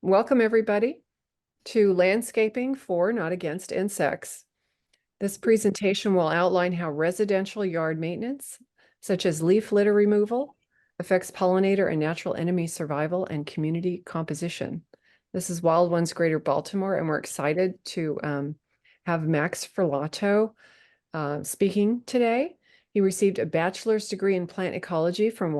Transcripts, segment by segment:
Welcome everybody to Landscaping for, Not Against Insects. This presentation will outline how residential yard maintenance, such as leaf litter removal, affects pollinator and natural enemy survival and community composition. This is Wild Ones Greater Baltimore, and we're excited to have Max Ferlauto speaking today. He received a bachelor's degree in plant ecology from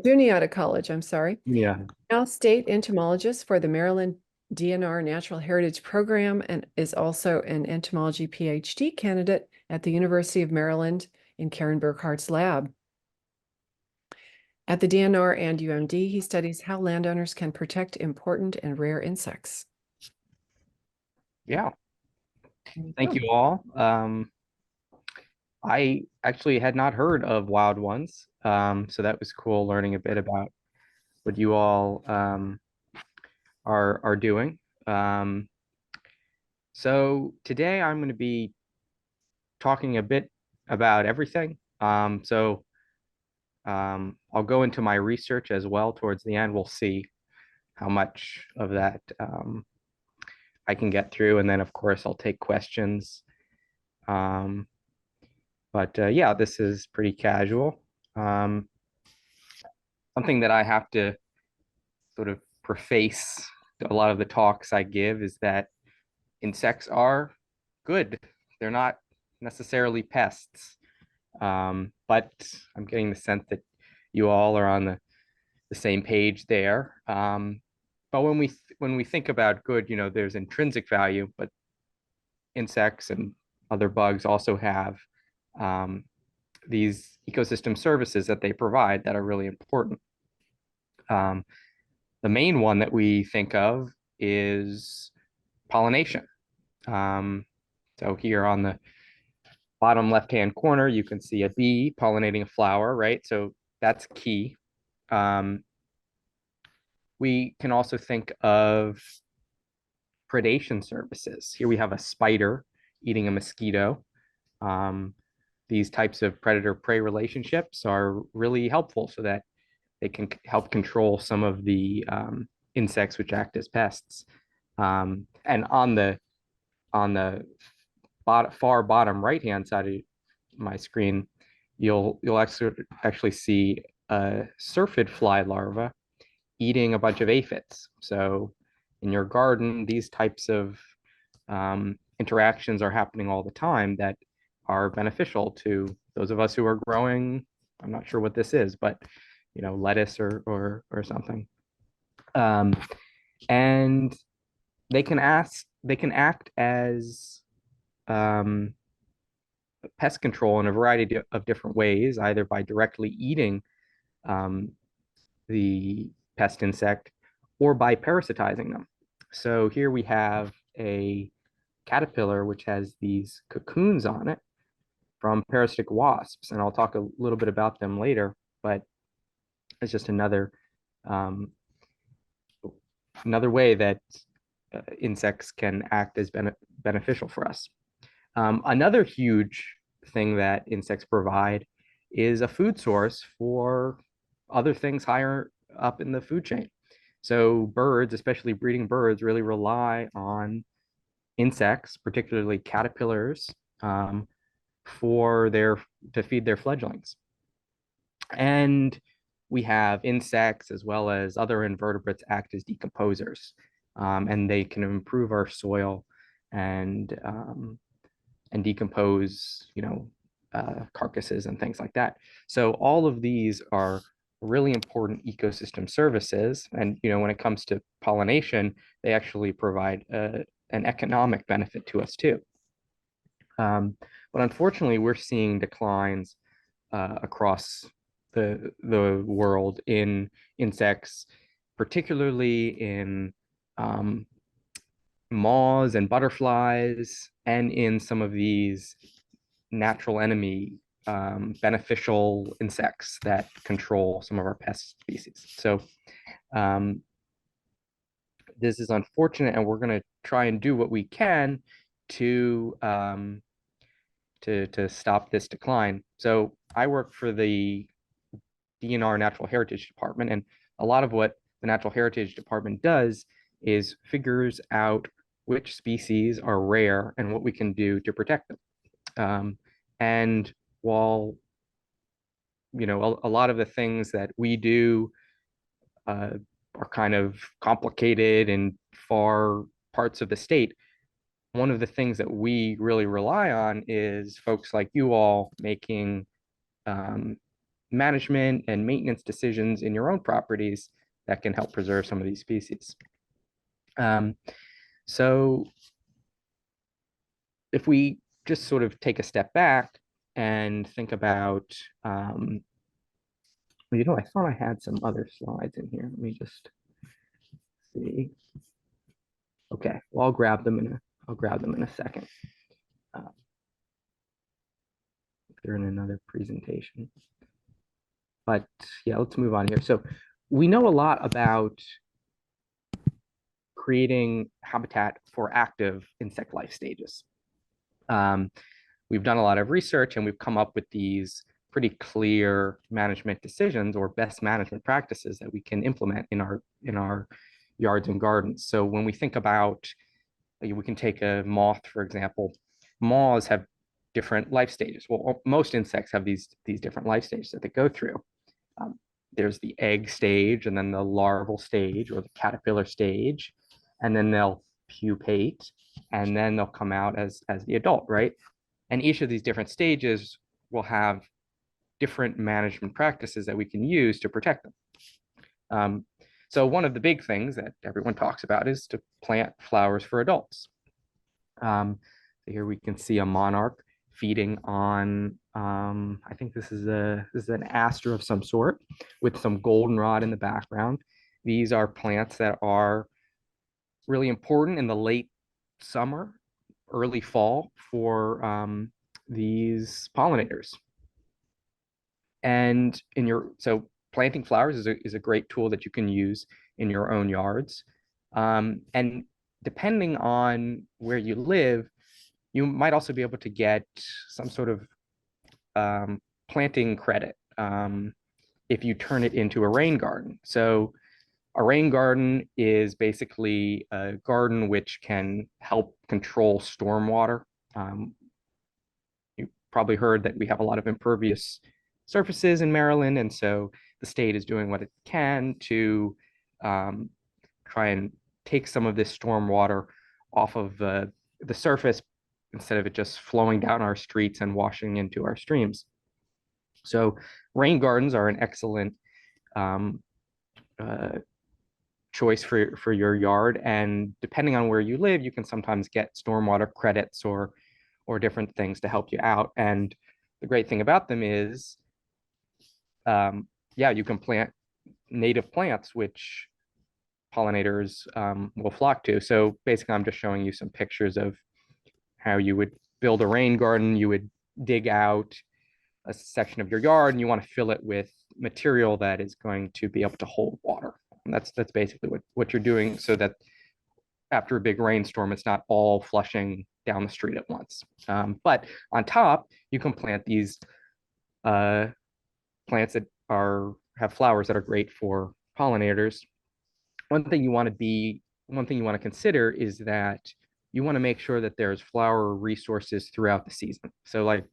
Juniata College, I'm sorry. Yeah. Now state entomologist for the Maryland DNR Natural Heritage Program and is also an entomology PhD candidate at the University of Maryland in Karen Burghardt's lab. At the DNR and UMD, he studies how landowners can protect important and rare insects. Yeah. Thank you all. I actually had not heard of Wild Ones, so that was cool learning a bit about what you all are doing. So today I'm going to be talking a bit about everything. I'll go into my research as well towards the end. We'll see how much of that I can get through, and then of course I'll take questions. Yeah, this is pretty casual. Something that I have to sort of preface a lot of the talks I give is that insects are good. They're not necessarily pests. But I'm getting the sense that you all are on the same page there. But when we think about good, there's intrinsic value, but insects and other bugs also have these ecosystem services that they provide that are really important. The main one that we think of is pollination. So here on the bottom left-hand corner, you can see a bee pollinating a flower, right? So that's key. We can also think of predation services. Here we have a spider eating a mosquito. These types of predator-prey relationships are really helpful so that they can help control some of the insects which act as pests. And on the far bottom right-hand side of my screen, you'll actually see a syrphid fly larva eating a bunch of aphids. So in your garden, these types of interactions are happening all the time that are beneficial to those of us who are growing. I'm not sure what this is, but lettuce or something. And they can act as pest control in a variety of different ways, either by directly eating the pest insect or by parasitizing them. So here we have a caterpillar which has these cocoons on it from parasitic wasps, and I'll talk a little bit about them later, but it's just another way that insects can act as beneficial for us. Another huge thing that insects provide is a food source for other things higher up in the food chain. So birds, especially breeding birds, really rely on insects, particularly caterpillars, to feed their fledglings. And we have insects as well as other invertebrates act as decomposers, and they can improve our soil and decompose, carcasses and things like that. So all of these are really important ecosystem services. And, when it comes to pollination, they actually provide an economic benefit to us too. But unfortunately, we're seeing declines across the world in insects, particularly in moths and butterflies, and in some of these natural enemy beneficial insects that control some of our pest species. So this is unfortunate, and we're going to try and do what we can to stop this decline. So I work for the DNR Natural Heritage Department, and a lot of what the Natural Heritage Department does is figures out which species are rare and what we can do to protect them. And while a lot of the things that we do are kind of complicated in far parts of the state, one of the things that we really rely on is folks like you all making management and maintenance decisions in your own properties that can help preserve some of these species. So if we just sort of take a step back and think about, I thought I had some other slides in here. Let me just see. Okay, well, I'll grab them in a second. They're in another presentation. But yeah, let's move on here. So we know a lot about creating habitat for active insect life stages. We've done a lot of research and we've come up with these pretty clear management decisions or best management practices that we can implement in our yards and gardens. So when we think about, we can take a moth, for example. Moths have different life stages. Well, most insects have these different life stages that they go through. There's the egg stage, and then the larval stage or the caterpillar stage, and then they'll pupate, and then they'll come out as the adult, right? And each of these different stages will have different management practices that we can use to protect them. So one of the big things that everyone talks about is to plant flowers for adults. Here we can see a monarch feeding on, I think this is an aster of some sort with some goldenrod in the background. These are plants that are really important in the late summer, early fall for these pollinators. And so planting flowers is a great tool that you can use in your own yards. And depending on where you live, you might also be able to get some sort of planting credit if you turn it into a rain garden. So a rain garden is basically a garden which can help control stormwater. You probably heard that we have a lot of impervious surfaces in Maryland, and so the state is doing what it can to try and take some of this stormwater off of the surface instead of it just flowing down our streets and washing into our streams. So rain gardens are an excellent choice for your yard, and depending on where you live, you can sometimes get stormwater credits or different things to help you out. And the great thing about them is, you can plant native plants which pollinators will flock to. So basically, I'm just showing you some pictures of how you would build a rain garden. You would dig out a section of your yard and you want to fill it with material that is going to be able to hold water. And that's basically what you're doing, so that after a big rainstorm, it's not all flushing down the street at once. But on top, you can plant these plants that have flowers that are great for pollinators. One thing you want to consider is that you want to make sure that there's flower resources throughout the season. So like,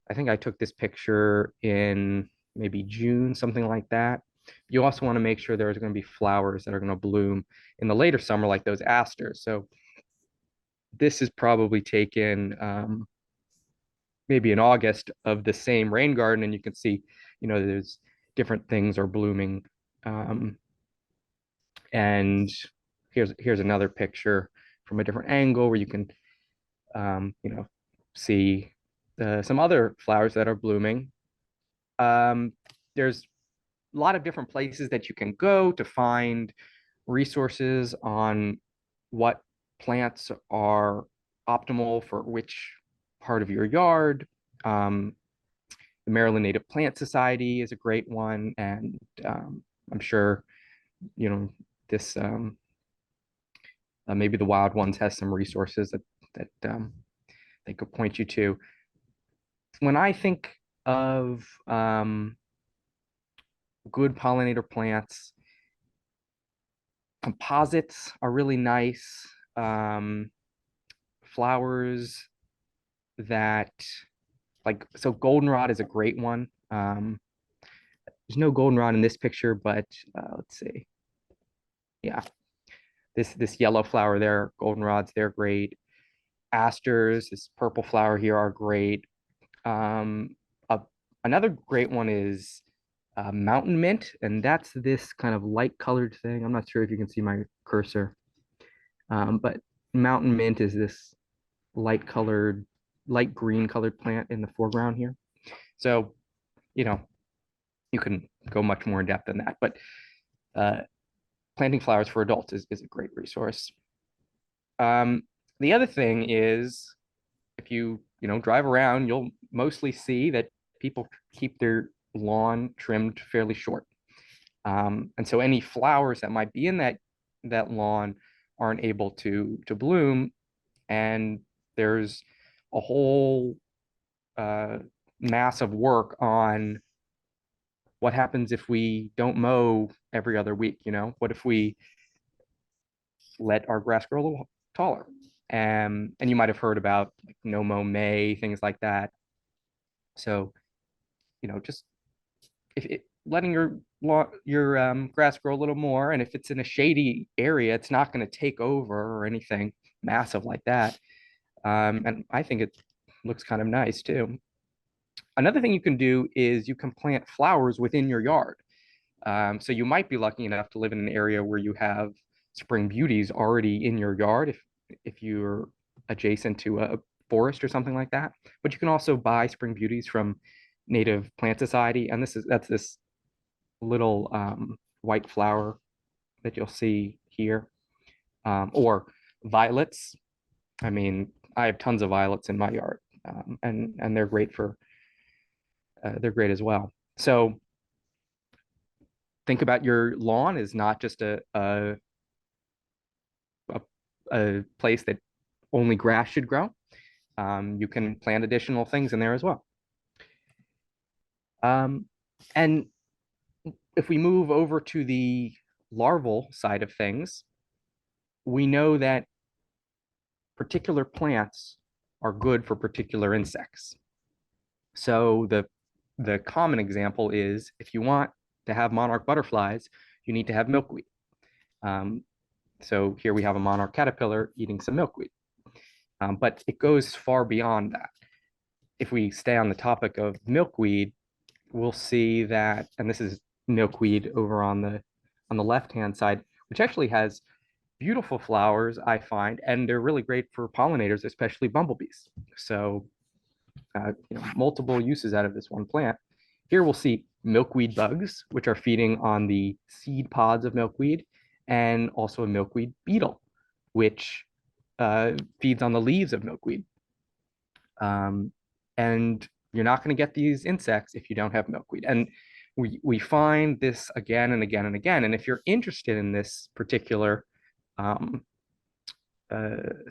I think I took this picture in maybe June, something like that. You also want to make sure there's going to be flowers that are going to bloom in the later summer, like those asters. So this is probably taken maybe in August of the same rain garden, and you can see, there's different things are blooming. And here's another picture from a different angle where you can, see some other flowers that are blooming. There's a lot of different places that you can go to find resources on what plants are optimal for which part of your yard. The Maryland Native Plant Society is a great one, and I'm sure this maybe the Wild Ones has some resources that they could point you to. When I think of good pollinator plants, Composites are really nice. Flowers that like, so goldenrod is a great one. There's no goldenrod in this picture, but let's see. Yeah, this yellow flower there, goldenrods, they're great. Asters, this purple flower here are great. Um, a, Another great one is mountain mint, and that's this kind of light colored thing. I'm not sure if you can see my cursor, but mountain mint is this light colored, light green colored plant in the foreground here. So, you know, you can go much more in depth than that, but uh, planting flowers for adults is a great resource. Um, the other thing is if you drive around, you'll mostly see that people keep their lawn trimmed fairly short. And so any flowers that might be in that lawn aren't able to bloom, and there's a whole uh, mass of work on what happens if we don't mow every other week. What if we let our grass grow a little taller? And you might have heard about like no mow May, things like that. So, just letting your grass grow a little more, and if it's in a shady area, it's not going to take over or anything massive like that. And I think it looks kind of nice too. Another thing you can do is you can plant flowers within your yard. So you might be lucky enough to live in an area where you have spring beauties already in your yard if you're adjacent to a forest or something like that. But you can also buy spring beauties from Native Plant Society, and that's this little white flower that you'll see here, or violets. I mean, I have tons of violets in my yard, and they're great as well. So think about your lawn as not just a, a place that only grass should grow. You can plant additional things in there as well. Um, and if we move over to the larval side of things, we know that particular plants are good for particular insects. So the common example is if you want to have monarch butterflies, you need to have milkweed. Um, so here we have a monarch caterpillar eating some milkweed. But it goes far beyond that. If we stay on the topic of milkweed, we'll see that, and this is milkweed over on the left-hand side, which actually has beautiful flowers, I find, and they're really great for pollinators, especially bumblebees. So, multiple uses out of this one plant. Here we'll see milkweed bugs, which are feeding on the seed pods of milkweed, and also a milkweed beetle, which feeds on the leaves of milkweed. And you're not going to get these insects if you don't have milkweed. And we find this again and again and again. And if you're interested in this particular um,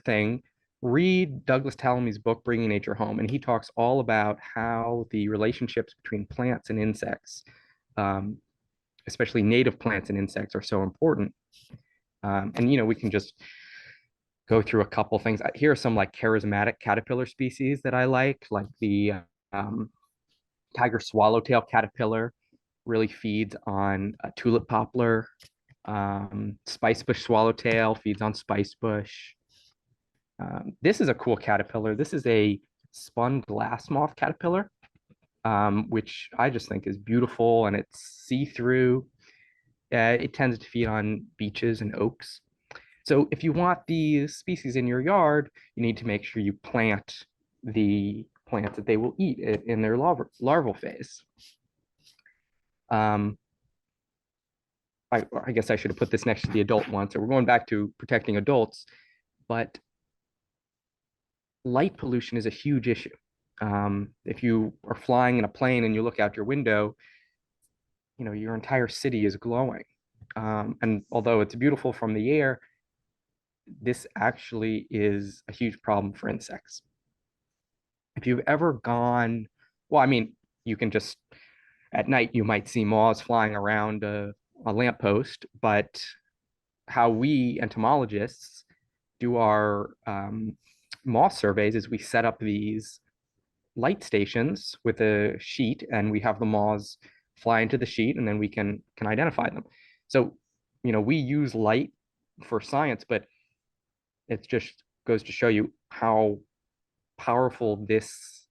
thing, read Douglas Tallamy's book, Bringing Nature Home. And he talks all about how the relationships between plants and insects, um, especially native plants and insects, are so important. And we can just go through a couple things. Here are some like charismatic caterpillar species that I like the um, tiger swallowtail caterpillar really feeds on a tulip poplar. Spicebush swallowtail feeds on spicebush. This is a cool caterpillar. This is a spun glass moth caterpillar, which I just think is beautiful, and it's see-through. It tends to feed on beeches and oaks. So if you want these species in your yard, you need to make sure you plant the plants that they will eat in their larval phase. I guess I should have put this next to the adult one. So we're going back to protecting adults, but light pollution is a huge issue. If you are flying in a plane and you look out your window, your entire city is glowing. And although it's beautiful from the air, this actually is a huge problem for insects. If you've ever gone, well, I mean, you can just, at night, you might see moths flying around a lamppost, but how we entomologists do our moth surveys is we set up these light stations with a sheet, and we have the moths fly into the sheet, and then we can identify them. So, we use light for science, but it just goes to show you how powerful this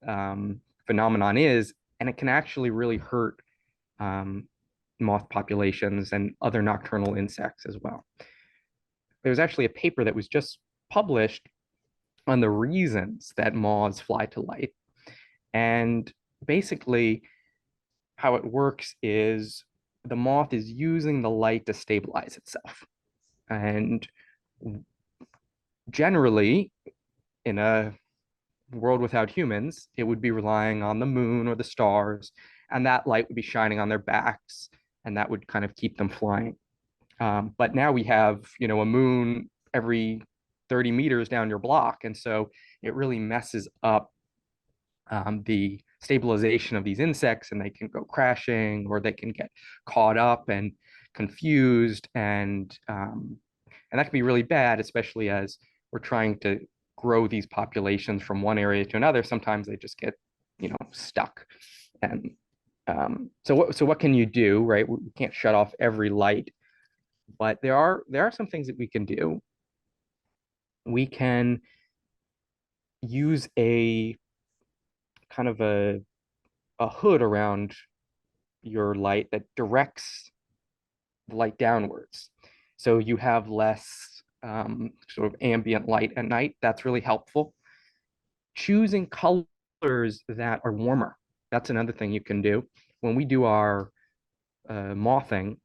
phenomenon is, and it can actually really hurt um, moth populations and other nocturnal insects as well. There was actually a paper that was just published on the reasons that moths fly to light. And basically, how it works is the moth is using the light to stabilize itself. And generally, in a world without humans, it would be relying on the moon or the stars, and that light would be shining on their backs, and that would kind of keep them flying. But now we have, a moon every 30 meters down your block, and so it really messes up the stabilization of these insects, and they can go crashing, or they can get caught up and confused, and that can be really bad, especially as we're trying to grow these populations from one area to another. Sometimes they just get, stuck. And so what can you do, right? We can't shut off every light, but there are some things that we can do. We can use a kind of a hood around your light that directs the light downwards. So you have less sort of ambient light at night. That's really helpful. Choosing colors that are warmer. That's another thing you can do. When we do our mothing,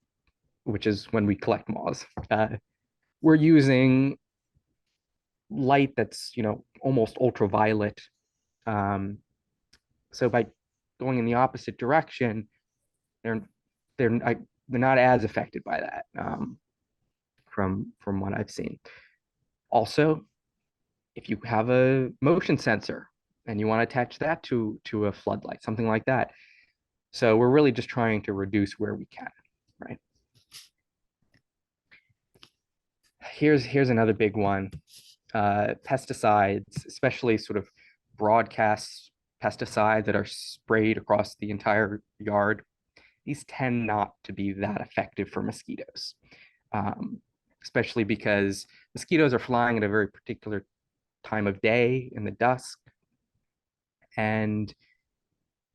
which is when we collect moths, we're using light that's, almost ultraviolet. Um, so by going in the opposite direction, they're they're not as affected by that, from what I've seen. Also, if you have a motion sensor and you want to attach that to a floodlight, something like that. So we're really just trying to reduce where we can, right? Here's another big one. Pesticides, especially sort of broadcast pesticides that are sprayed across the entire yard. These tend not to be that effective for mosquitoes, especially because mosquitoes are flying at a very particular time of day in the dusk. And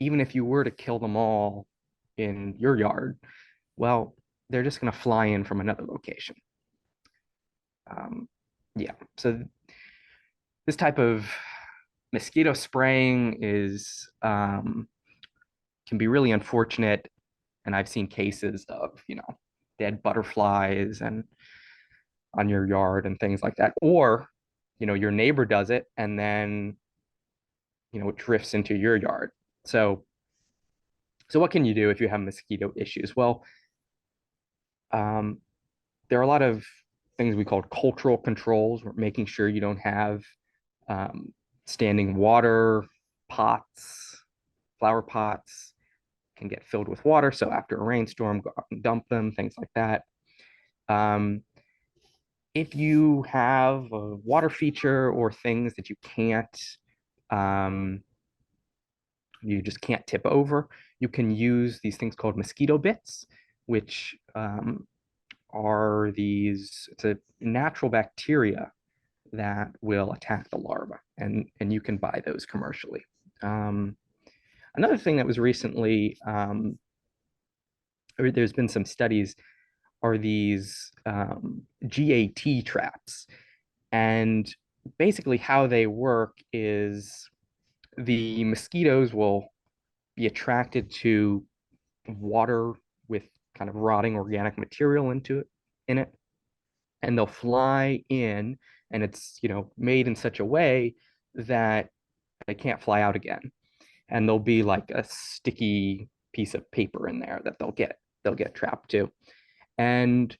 even if you were to kill them all in your yard, well, they're just going to fly in from another location. Yeah, so this type of mosquito spraying is can be really unfortunate, and I've seen cases of dead butterflies and on your yard and things like that, or your neighbor does it and then it drifts into your yard. So what can you do if you have mosquito issues? Well, there are a lot of things we call cultural controls. We're making sure you don't have standing water pots, flower pots can get filled with water. So after a rainstorm, go out and dump them, things like that. If you have a water feature or things that you just can't tip over, you can use these things called mosquito bits, which it's a natural bacteria that will attack the larva, and you can buy those commercially. Another thing that was recently, there's been some studies, are these GAT traps. And basically how they work is the mosquitoes will be attracted to water with kind of rotting organic material in it, and they'll fly in, and it's made in such a way that they can't fly out again, and there'll be like a sticky piece of paper in there that they'll get trapped to. And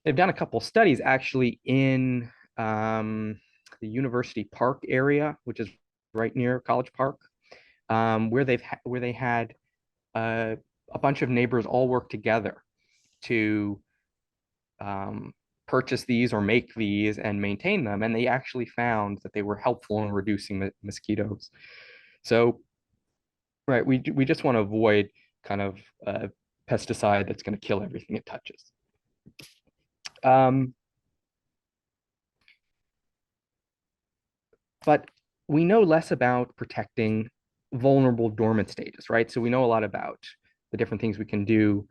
they've done a couple studies actually in the University Park area, which is right near College Park, where they had a bunch of neighbors all work together to purchase these or make these and maintain them, and they actually found that they were helpful in reducing the mosquitoes. So, right, we just want to avoid kind of a pesticide that's going to kill everything it touches. Um, but we know less about protecting vulnerable dormant stages, right? So we know a lot about the different things we can do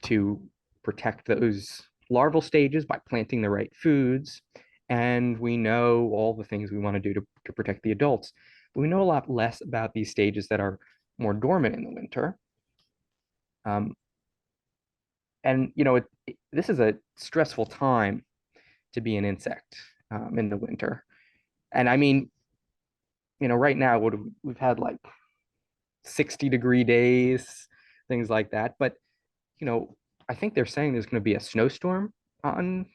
to protect those larval stages by planting the right foods. And we know all the things we want to do to protect the adults. But we know a lot less about these stages that are more dormant in the winter. Um, and, this is a stressful time to be an insect in the winter. And I mean, right now, we've had like 60-degree days, things like that. But, you know, I think they're saying there's going to be a snowstorm on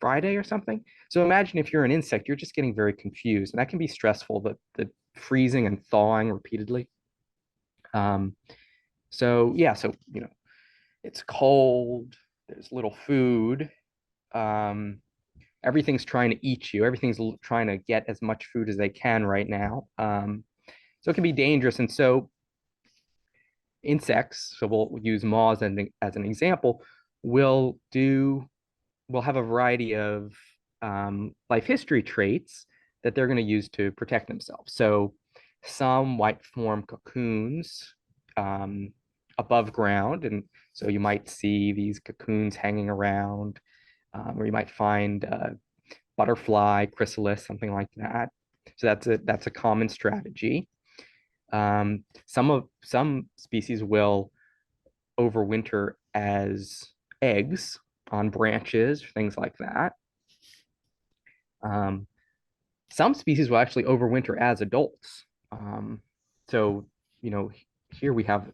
Friday or something. So imagine if you're an insect, you're just getting very confused, and that can be stressful, the freezing and thawing repeatedly. Um, so yeah, so it's cold, there's little food, um, everything's trying to eat you, everything's trying to get as much food as they can right now. So it can be dangerous. And so insects, so we'll use moths as an example, will do will have a variety of life history traits that they're going to use to protect themselves. So some might form cocoons above ground, and so you might see these cocoons hanging around, or you might find butterfly chrysalis, something like that. So that's a common strategy. Some species will overwinter as eggs on branches, things like that. Um, some species will actually overwinter as adults. So, you know, here we have,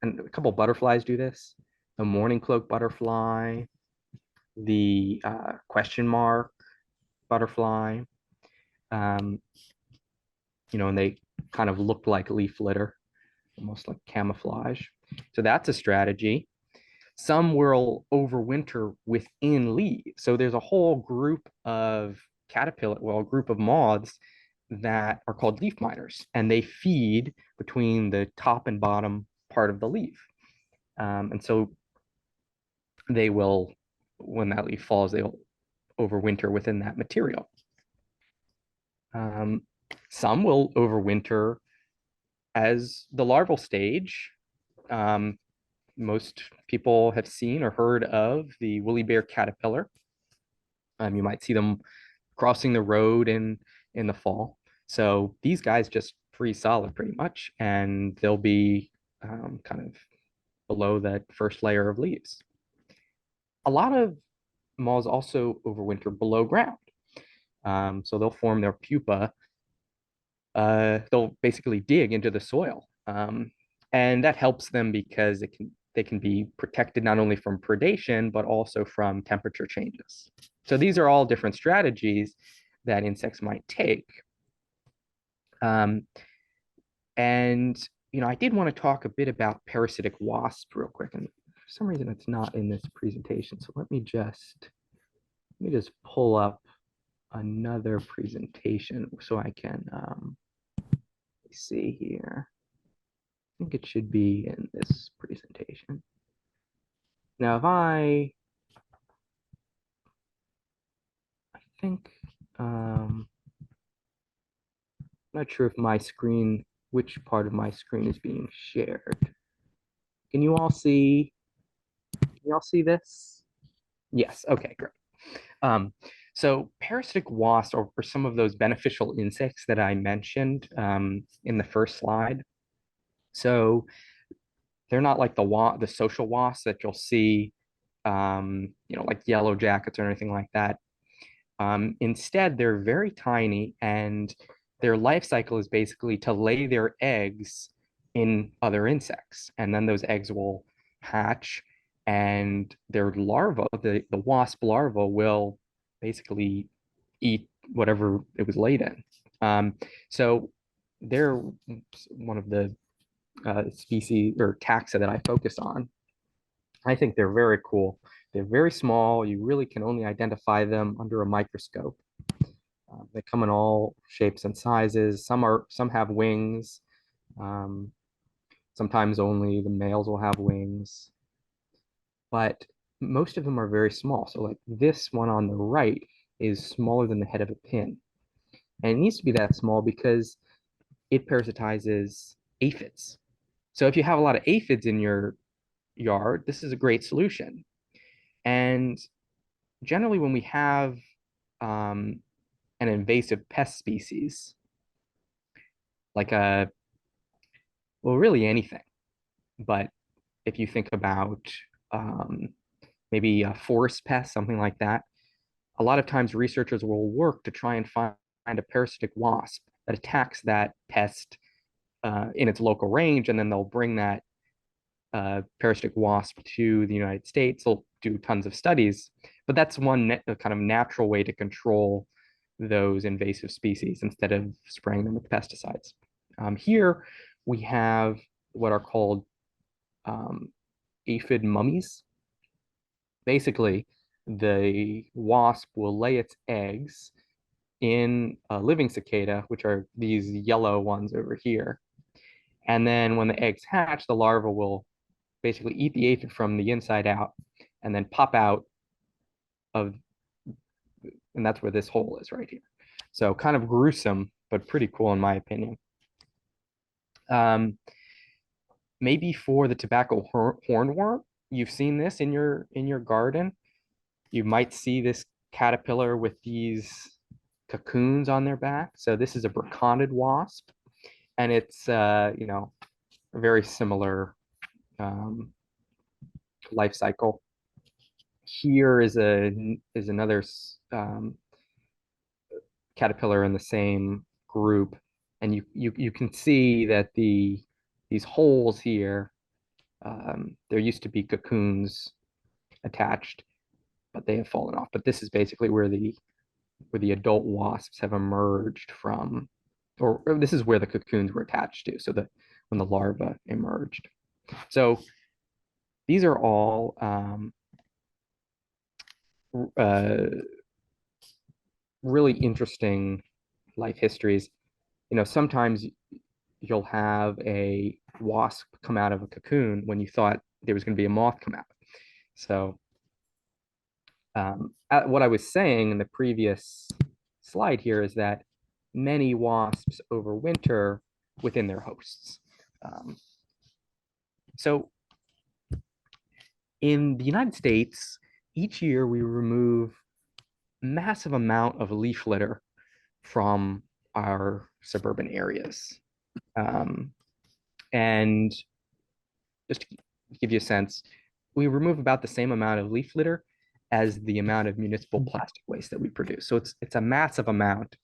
and a couple butterflies do this. The morning cloak butterfly, the question mark butterfly, um, and they kind of look like leaf litter, almost like camouflage. So that's a strategy. Some will overwinter within leaves. So there's a whole group of a group of moths that are called leaf miners, and they feed between the top and bottom part of the leaf. And so they will, when that leaf falls, they'll overwinter within that material. Um, some will overwinter as the larval stage. Um, Most people have seen or heard of the woolly bear caterpillar. You might see them crossing the road in the fall. So these guys just freeze solid pretty much, and they'll be kind of below that first layer of leaves. A lot of moths also overwinter below ground. So they'll form their pupa. They'll basically dig into the soil, and that helps them because they can be protected not only from predation but also from temperature changes. So these are all different strategies that insects might take. Um, and I did want to talk a bit about parasitic wasp real quick, and for some reason it's not in this presentation. So let me just pull up another presentation so I can see here. I think it should be in this presentation. Now, if I think, I'm not sure if which part of my screen is being shared. Can you all see, this? Yes, okay, great. So parasitic wasps are some of those beneficial insects that I mentioned in the first slide. So they're not like the social wasps that you'll see, like yellow jackets or anything like that. Instead, they're very tiny, and their life cycle is basically to lay their eggs in other insects, and then those eggs will hatch, and their larva, the wasp larva, will basically eat whatever it was laid in. So they're one of the species or taxa that I focus on. I think they're very cool. They're very small. You really can only identify them under a microscope. They come in all shapes and sizes. Some have wings. Um, Sometimes only the males will have wings, but most of them are very small. So like this one on the right is smaller than the head of a pin. And it needs to be that small because it parasitizes aphids. So if you have a lot of aphids in your yard, this is a great solution. And generally, when we have um, an invasive pest species, like well, really anything, but if you think about um, maybe a forest pest, something like that, a lot of times researchers will work to try and find a parasitic wasp that attacks that pest in its local range, and then they'll bring that parasitic wasp to the United States. They'll do tons of studies, but that's one kind of natural way to control those invasive species instead of spraying them with pesticides. Here we have what are called um, aphid mummies. Basically, the wasp will lay its eggs in a living cicada, which are these yellow ones over here. And then when the eggs hatch, the larva will basically eat the aphid from the inside out and then pop out of, and that's where this hole is right here. So kind of gruesome, but pretty cool in my opinion. Um, Maybe for the tobacco hornworm, you've seen this in your garden. You might see this caterpillar with these cocoons on their back. So this is a Burghardt wasp, and it's a very similar um, life cycle. Here is another caterpillar in the same group, and you can see that these holes here, there used to be cocoons attached, but they have fallen off. But this is basically where the adult wasps have emerged from, or this is where the cocoons were attached to. So that when the larva emerged. So these are all uh, really interesting life histories. Sometimes you'll have a wasp come out of a cocoon when you thought there was going to be a moth come out. So what I was saying in the previous slide here is that many wasps overwinter within their hosts. Um, so in the United States, each year we remove massive amount of leaf litter from our suburban areas. Um, and just to give you a sense, we remove about the same amount of leaf litter as the amount of municipal plastic waste that we produce. So it's a massive amount.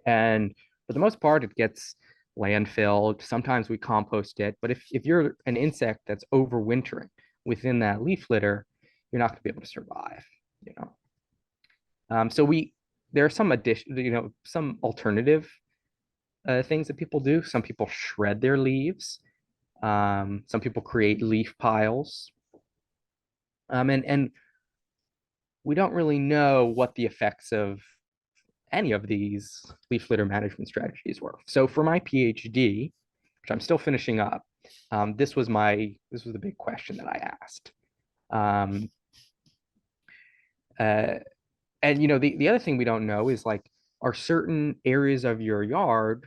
And for the most part, it gets landfilled. Sometimes we compost it. But if you're an insect that's overwintering within that leaf litter, you're not going to be able to survive, you know. So there are some some alternative things that people do. Some people shred their leaves. Some people create leaf piles. And we don't really know what the effects of any of these leaf litter management strategies were. So for my PhD, which I'm still finishing up, this was the big question that I asked. Um, uh, and the other thing we don't know is like, are certain areas of your yard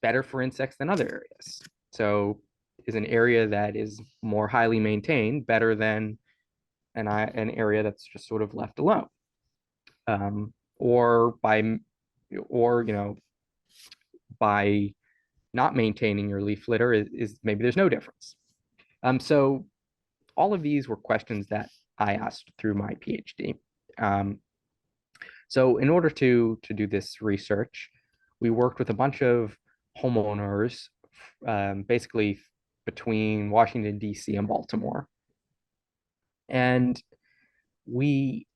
better for insects than other areas? So is an area that is more highly maintained better than an area that's just sort of left alone? Or or by not maintaining your leaf litter is maybe there's no difference. So all of these were questions that I asked through my PhD. So in order to do this research, we worked with a bunch of homeowners, basically between Washington, D.C. and Baltimore. And we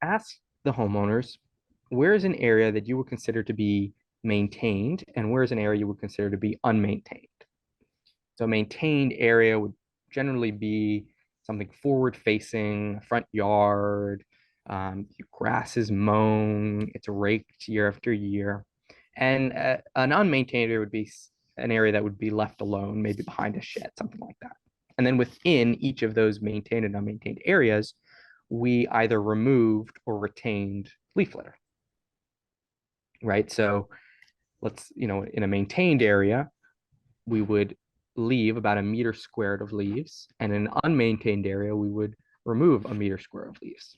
asked the homeowners, where is an area that you would consider to be maintained and where is an area you would consider to be unmaintained? So a maintained area would generally be something forward facing, front yard. Grass is mown, it's raked year after year. And an unmaintained area would be an area that would be left alone, maybe behind a shed, something like that. And then within each of those maintained and unmaintained areas, we either removed or retained leaf litter, right? So let's, in a maintained area, we would leave about a meter squared of leaves, and in an unmaintained area, we would remove a meter square of leaves.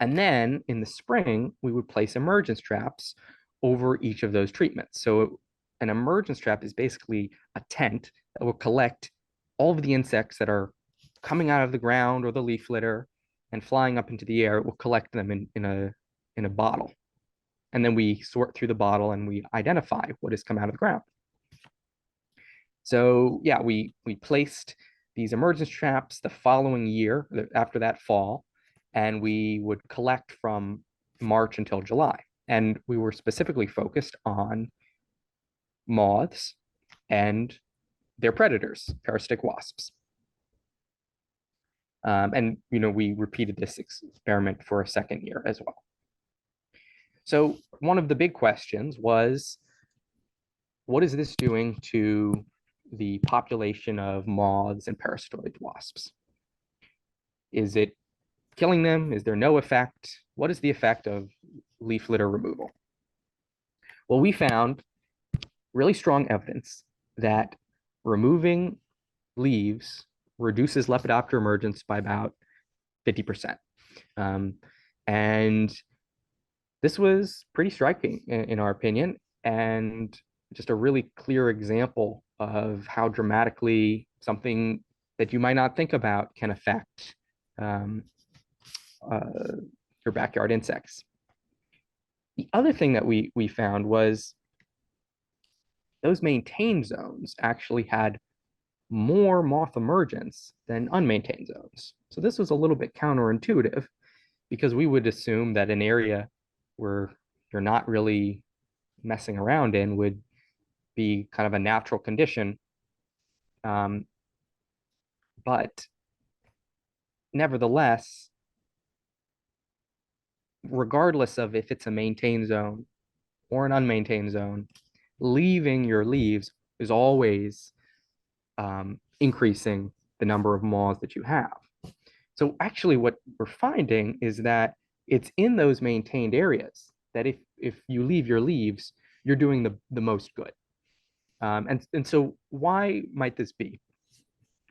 And then in the spring, we would place emergence traps over each of those treatments. So an emergence trap is basically a tent that will collect all of the insects that are coming out of the ground or the leaf litter and flying up into the air. It will collect them in a bottle. And then we sort through the bottle and we identify what has come out of the ground. So yeah, we placed these emergence traps the following year after that fall, and we would collect from March until July. And we were specifically focused on moths and their predators, parasitic wasps. And we repeated this experiment for a second year as well. So one of the big questions was, what is this doing to the population of moths and parasitoid wasps? Is it killing them? Is there no effect? What is the effect of leaf litter removal? Well, we found really strong evidence that removing leaves reduces Lepidoptera emergence by about 50%. And this was pretty striking in our opinion, and just a really clear example of how dramatically something that you might not think about can affect your backyard insects. The other thing that we found was those maintained zones actually had more moth emergence than unmaintained zones. So this was a little bit counterintuitive, because we would assume that an area where you're not really messing around in would be kind of a natural condition. But nevertheless, regardless of if it's a maintained zone or an unmaintained zone, leaving your leaves is always increasing the number of moths that you have. So actually what we're finding is that it's in those maintained areas that if you leave your leaves, you're doing the most good. And so why might this be?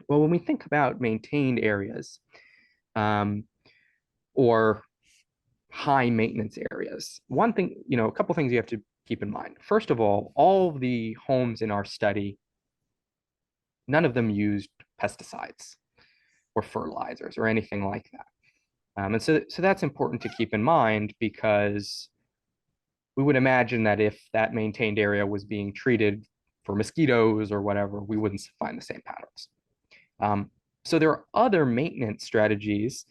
Well, when we think about maintained areas or high maintenance areas, one thing, a couple things you have to keep in mind. First of all of the homes in our study, none of them used pesticides or fertilizers or anything like that. And so that's important to keep in mind, because we would imagine that if that maintained area was being treated for mosquitoes or whatever, we wouldn't find the same patterns. So there are other maintenance strategies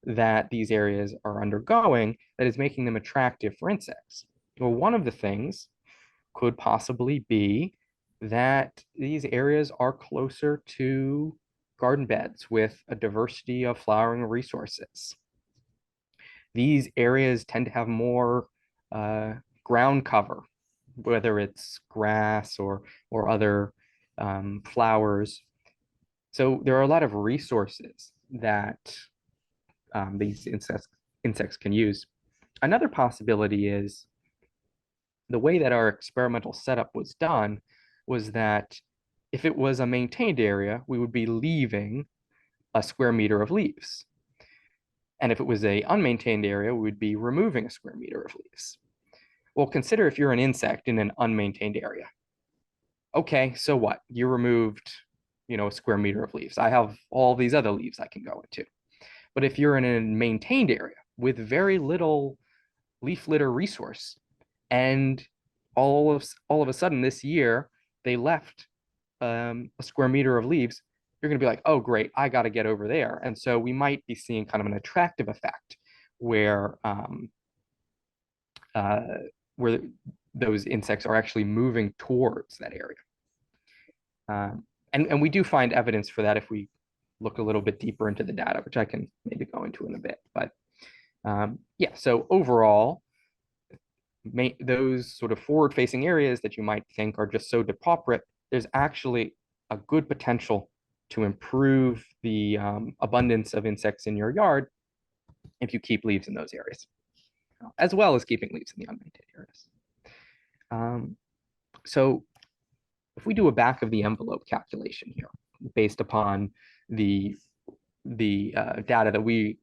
that these areas are undergoing that is making them attractive for insects. Well, one of the things could possibly be that these areas are closer to garden beds with a diversity of flowering resources. These areas tend to have more ground cover, whether it's grass or other flowers. So there are a lot of resources that these insects can use. Another possibility is the way that our experimental setup was done was that if it was a maintained area, we would be leaving a square meter of leaves. And if it was a unmaintained area, we would be removing a square meter of leaves. Well, consider if you're an insect in an unmaintained area. Okay, so what? You removed, a square meter of leaves. I have all these other leaves I can go into. But if you're in a maintained area with very little leaf litter resource, and all of a sudden this year they left a square meter of leaves, you're going to be like, oh great, I got to get over there. And so we might be seeing kind of an attractive effect where those insects are actually moving towards that area. and we do find evidence for that if we look a little bit deeper into the data, which I can maybe go into in a bit. But yeah, so overall, those sort of forward-facing areas that you might think are just so depauperate, there's actually a good potential to improve the abundance of insects in your yard if you keep leaves in those areas, as well as keeping leaves in the unmaintained areas. So if we do a back of the envelope calculation here, based upon the data that we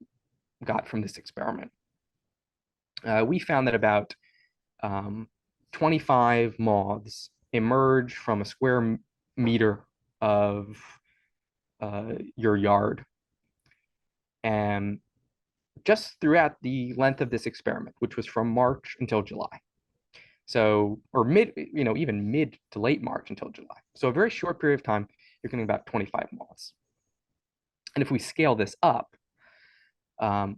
got from this experiment, we found that about 25 moths emerge from a square meter of your yard, and just throughout the length of this experiment, which was from March until July. So, or even mid to late March until July. So a very short period of time, you're getting about 25 moths. And if we scale this up, so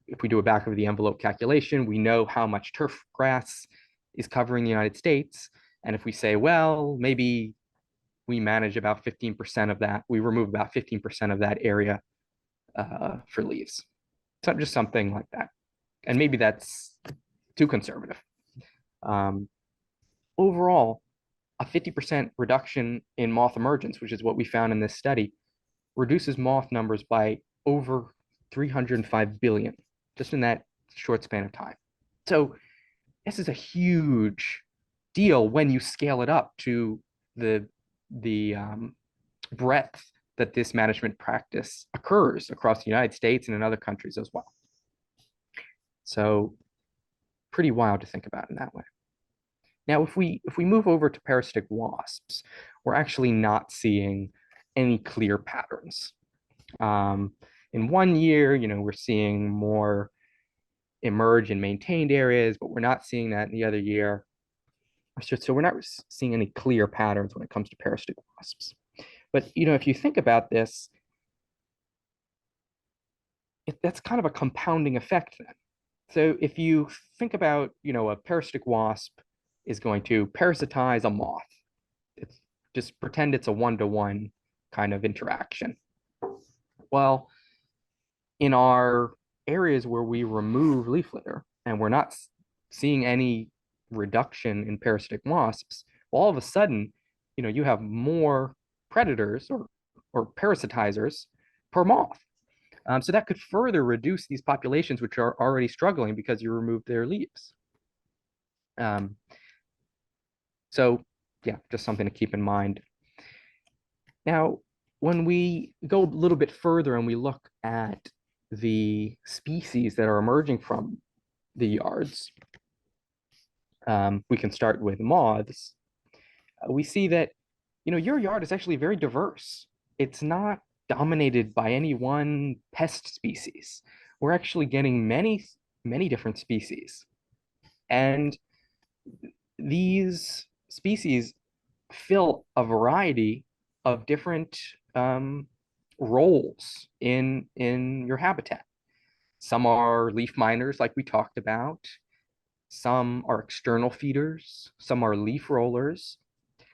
if we do a back of the envelope calculation, we know how much turf grass is covering the United States. And if we say, well, maybe we manage about 15% of that, we remove about 15% of that area for leaves. So just something like that. And maybe that's too conservative. Overall, a 50% reduction in moth emergence, which is what we found in this study, reduces moth numbers by over 305 billion, just in that short span of time. So this is a huge deal when you scale it up to the breadth that this management practice occurs across the United States and in other countries as well. So pretty wild to think about in that way. Now, if we move over to parasitic wasps, we're actually not seeing any clear patterns. In 1 year, we're seeing more emerge in maintained areas, but we're not seeing that in the other year. So we're not seeing any clear patterns when it comes to parasitic wasps. But if you think about this, that's kind of a compounding effect then. So if you think about, a parasitic wasp is going to parasitize a moth. It's just pretend it's a one-to-one kind of interaction. Well, in our areas where we remove leaf litter and we're not seeing any reduction in parasitic wasps, all of a sudden, you have more predators or parasitizers per moth. So that could further reduce these populations, which are already struggling because you removed their leaves. So yeah, just something to keep in mind. Now, when we go a little bit further and we look at the species that are emerging from the yards, we can start with moths. We see that, your yard is actually very diverse. It's not dominated by any one pest species. We're actually getting many, many different species. And these species fill a variety of different roles in your habitat. Some are leaf miners, like we talked about. Some are external feeders. Some are leaf rollers.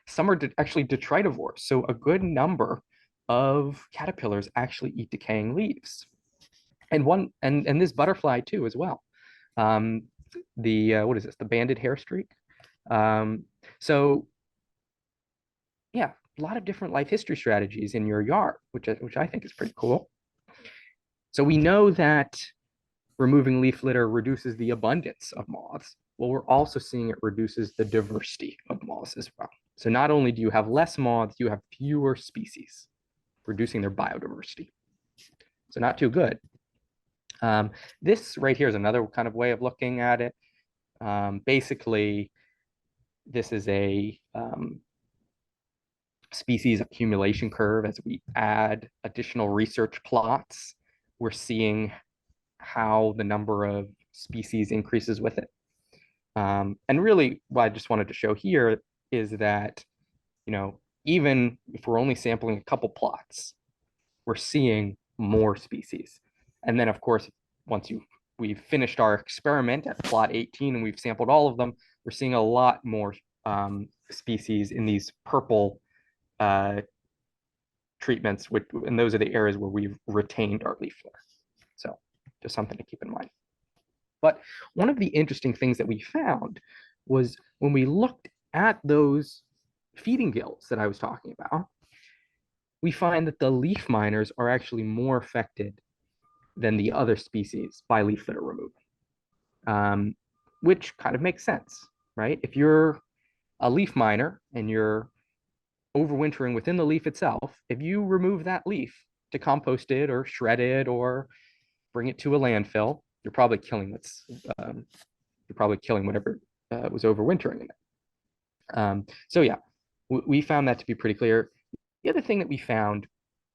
Some are actually detritivores. So a good number of caterpillars actually eat decaying leaves. And this butterfly too as well. What is this? The banded hair streak. So yeah, a lot of different life history strategies in your yard, which I think is pretty cool. So we know that removing leaf litter reduces the abundance of moths. Well, we're also seeing it reduces the diversity of moths as well. So not only do you have less moths, you have fewer species, reducing their biodiversity. So not too good. This right here is another kind of way of looking at it. Basically, this is a species accumulation curve. As we add additional research plots, we're seeing how the number of species increases with it. And really, what I just wanted to show here is that, even if we're only sampling a couple plots, we're seeing more species. And then, of course, once we've finished our experiment at plot 18 and we've sampled all of them, we're seeing a lot more species in these purple treatments, and those are the areas where we've retained our leaf litter. So just something to keep in mind. But one of the interesting things that we found was when we looked at those feeding gills that I was talking about, we find that the leaf miners are actually more affected than the other species by leaf litter removal, which kind of makes sense, right? If you're a leaf miner and you're overwintering within the leaf itself, if you remove that leaf to compost it or shred it or bring it to a landfill, you're probably killing whatever was overwintering in it. So yeah, we found that to be pretty clear. The other thing that we found,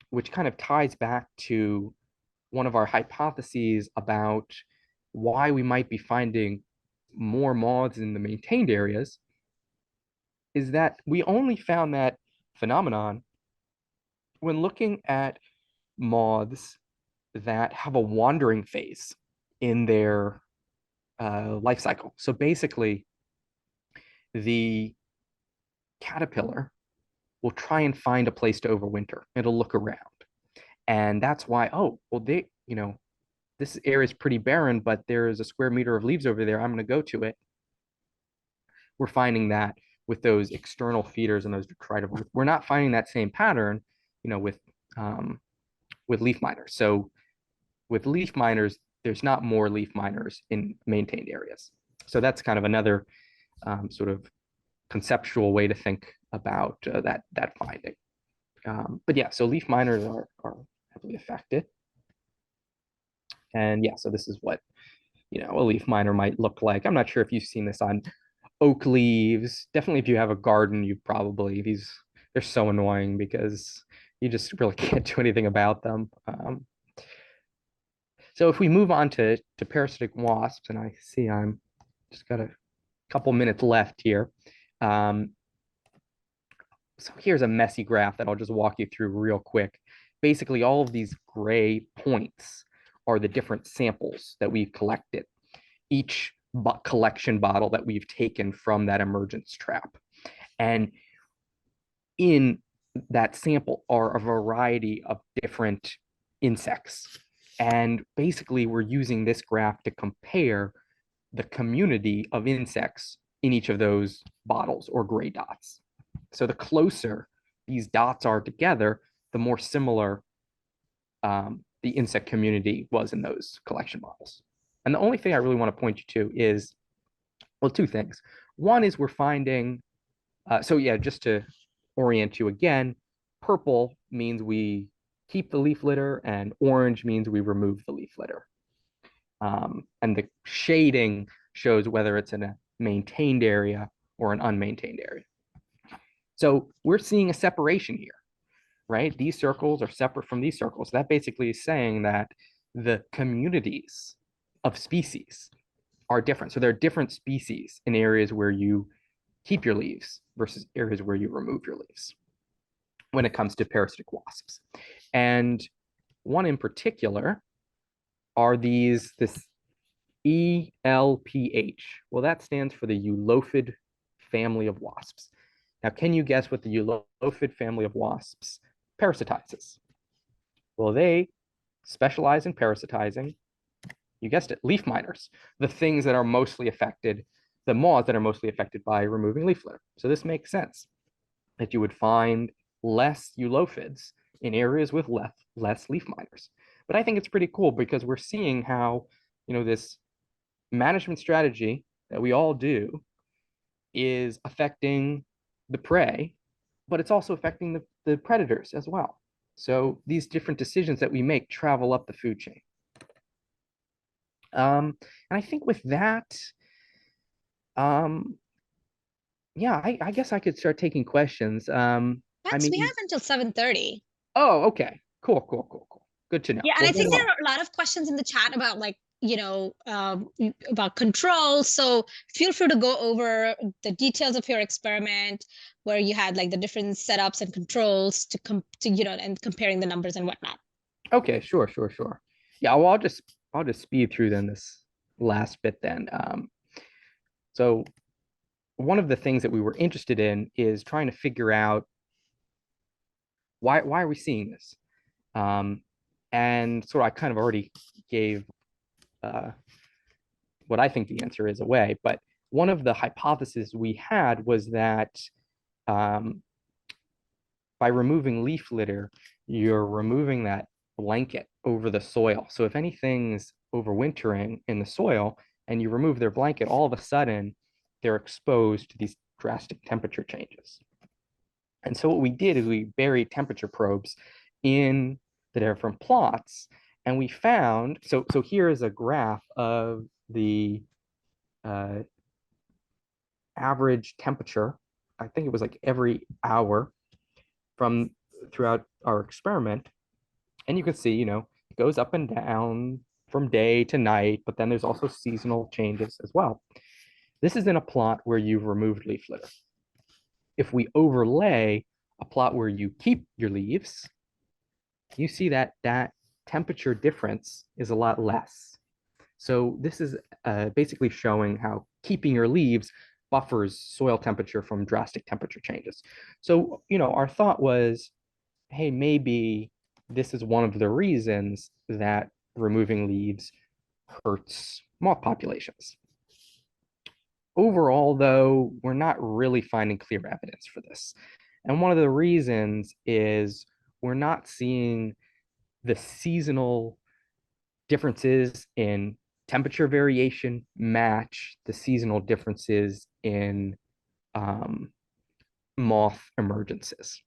which kind of ties back to one of our hypotheses about why we might be finding more moths in the maintained areas, is that we only found that phenomenon when looking at moths that have a wandering phase in their life cycle. So basically, the caterpillar will try and find a place to overwinter. It'll look around. And that's why, oh, well, this area is pretty barren, but there is a square meter of leaves over there. I'm going to go to it. We're finding that with those external feeders and those detritivores. We're not finding that same pattern, with leaf miners. So with leaf miners, there's not more leaf miners in maintained areas. So that's kind of another sort of conceptual way to think about that finding. But yeah, so leaf miners are heavily affected. And yeah, so this is what a leaf miner might look like. I'm not sure if you've seen this on oak leaves. Definitely, if you have a garden, they're so annoying because you just really can't do anything about them. So if we move on to parasitic wasps, and I see I'm just got a couple minutes left here. So here's a messy graph that I'll just walk you through real quick. Basically, all of these gray points are the different samples that we've collected. Each collection bottle that we've taken from that emergence trap. And in that sample are a variety of different insects. And basically, we're using this graph to compare the community of insects in each of those bottles or gray dots. So the closer these dots are together, the more similar the insect community was in those collection bottles. And the only thing I really want to point you to is, well, two things. One is we're finding, so yeah, just to orient you again, purple means we keep the leaf litter and orange means we remove the leaf litter. And the shading shows whether it's in a maintained area or an unmaintained area. So we're seeing a separation here, right? These circles are separate from these circles. That basically is saying that the communities of species are different. So there are different species in areas where you keep your leaves versus areas where you remove your leaves when it comes to parasitic wasps. And one in particular are this ELPH. Well, that stands for the Eulophid family of wasps. Now, can you guess what the Eulophid family of wasps parasitizes? Well, they specialize in parasitizing, you guessed it, leaf miners, the things that are mostly affected, the moths that are mostly affected by removing leaf litter. So this makes sense that you would find less eulophids in areas with less leaf miners. But I think it's pretty cool because we're seeing how, this management strategy that we all do is affecting the prey, but it's also affecting the predators as well. So these different decisions that we make travel up the food chain. And I think with that, yeah, I guess I could start taking questions. Max, we have until 7:30. Oh, okay. Cool. Good to know. Yeah, and I think there are a lot of questions in the chat about about control. So feel free to go over the details of your experiment where you had like the different setups and controls to and comparing the numbers and whatnot. Okay, sure. Yeah, well, I'll just speed through then this last bit then. So one of the things that we were interested in is trying to figure out why are we seeing this? And so I kind of already gave what I think the answer is away, but one of the hypotheses we had was that by removing leaf litter, you're removing that blanket over the soil. So if anything's overwintering in the soil and you remove their blanket, all of a sudden they're exposed to these drastic temperature changes. And so what we did is we buried temperature probes in the different plots, and we found, so here is a graph of the average temperature. I think it was like every hour from throughout our experiment. And you can see, it goes up and down from day to night, but then there's also seasonal changes as well. This is in a plot where you've removed leaf litter. If we overlay a plot where you keep your leaves, you see that temperature difference is a lot less. So this is basically showing how keeping your leaves buffers soil temperature from drastic temperature changes. So, our thought was, hey, maybe this is one of the reasons that removing leaves hurts moth populations. Overall, though, we're not really finding clear evidence for this. And one of the reasons is we're not seeing the seasonal differences in temperature variation match the seasonal differences in moth emergences.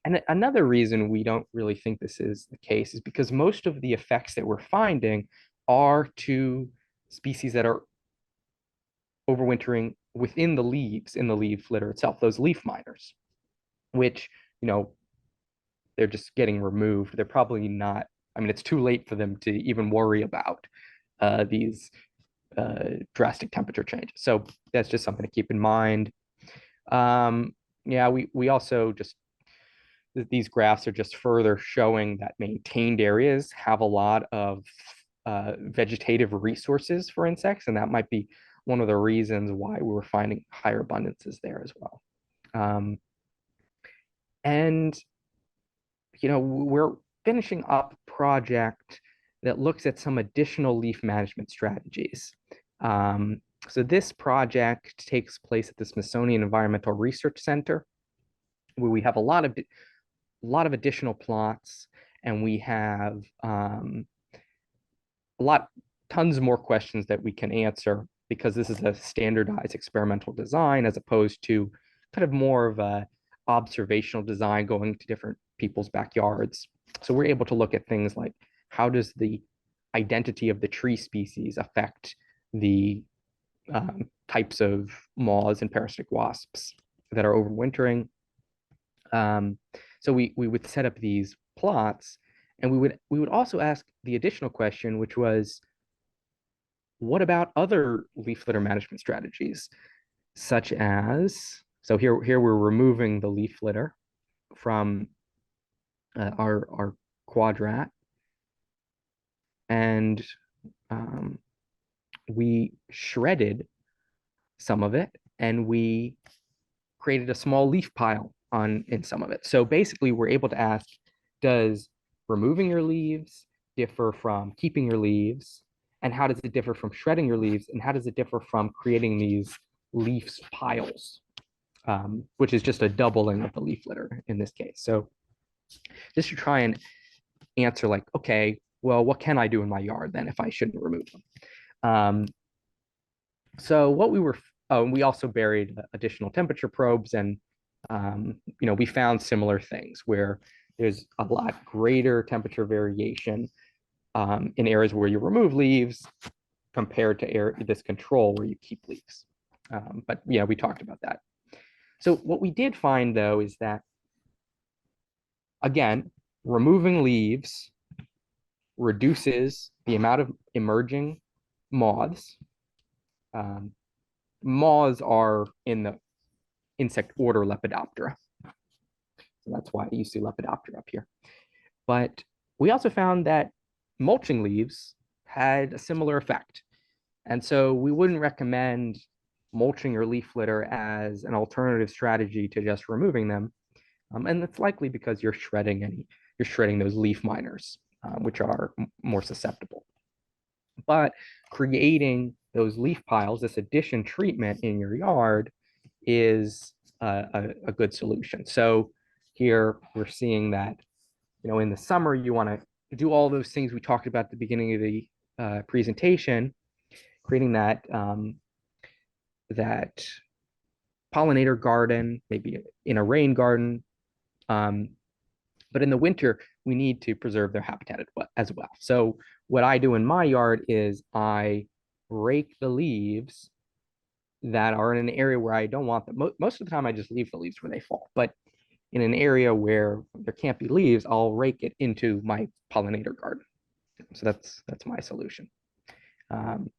And another reason we don't really think this is the case is because most of the effects that we're finding are to species that are overwintering within the leaves, in the leaf litter itself, those leaf miners, which, they're just getting removed. They're probably not, it's too late for them to even worry about these drastic temperature changes. So that's just something to keep in mind. Yeah, we also just, these graphs are just further showing that maintained areas have a lot of vegetative resources for insects, and that might be one of the reasons why we were finding higher abundances there as well. And, we're finishing up a project that looks at some additional leaf management strategies. So this project takes place at the Smithsonian Environmental Research Center, where we have a lot of additional plots, and we have tons more questions that we can answer, because this is a standardized experimental design as opposed to kind of more of a observational design going to different people's backyards. So we're able to look at things like, how does the identity of the tree species affect the types of moths and parasitic wasps that are overwintering? So we would set up these plots, and we would also ask the additional question, which was, what about other leaf litter management strategies, such as, so here we're removing the leaf litter from our quadrat, and we shredded some of it, and we created a small leaf pile in some of it. So basically, we're able to ask, does removing your leaves differ from keeping your leaves? And how does it differ from shredding your leaves? And how does it differ from creating these leaf piles, which is just a doubling of the leaf litter in this case? So just to try and answer, like, okay, well, what can I do in my yard then if I shouldn't remove them? So what we also buried additional temperature probes, and we found similar things where there's a lot greater temperature variation in areas where you remove leaves compared to this control where you keep leaves. But yeah, we talked about that. So what we did find, though, is that, again, removing leaves reduces the amount of emerging moths. Moths are in the insect order Lepidoptera. So that's why you see Lepidoptera up here. But we also found that mulching leaves had a similar effect. And so we wouldn't recommend mulching your leaf litter as an alternative strategy to just removing them. And it's likely because you're shredding those leaf miners, which are more susceptible. But creating those leaf piles, this addition treatment in your yard, is a good solution. So here we're seeing that, in the summer, you want to do all those things we talked about at the beginning of the presentation, creating that that pollinator garden, maybe in a rain garden. But in the winter, we need to preserve their habitat as well. So what I do in my yard is I rake the leaves that are in an area where I don't want them. Most of the time, I just leave the leaves where they fall. But in an area where there can't be leaves, I'll rake it into my pollinator garden. So that's my solution.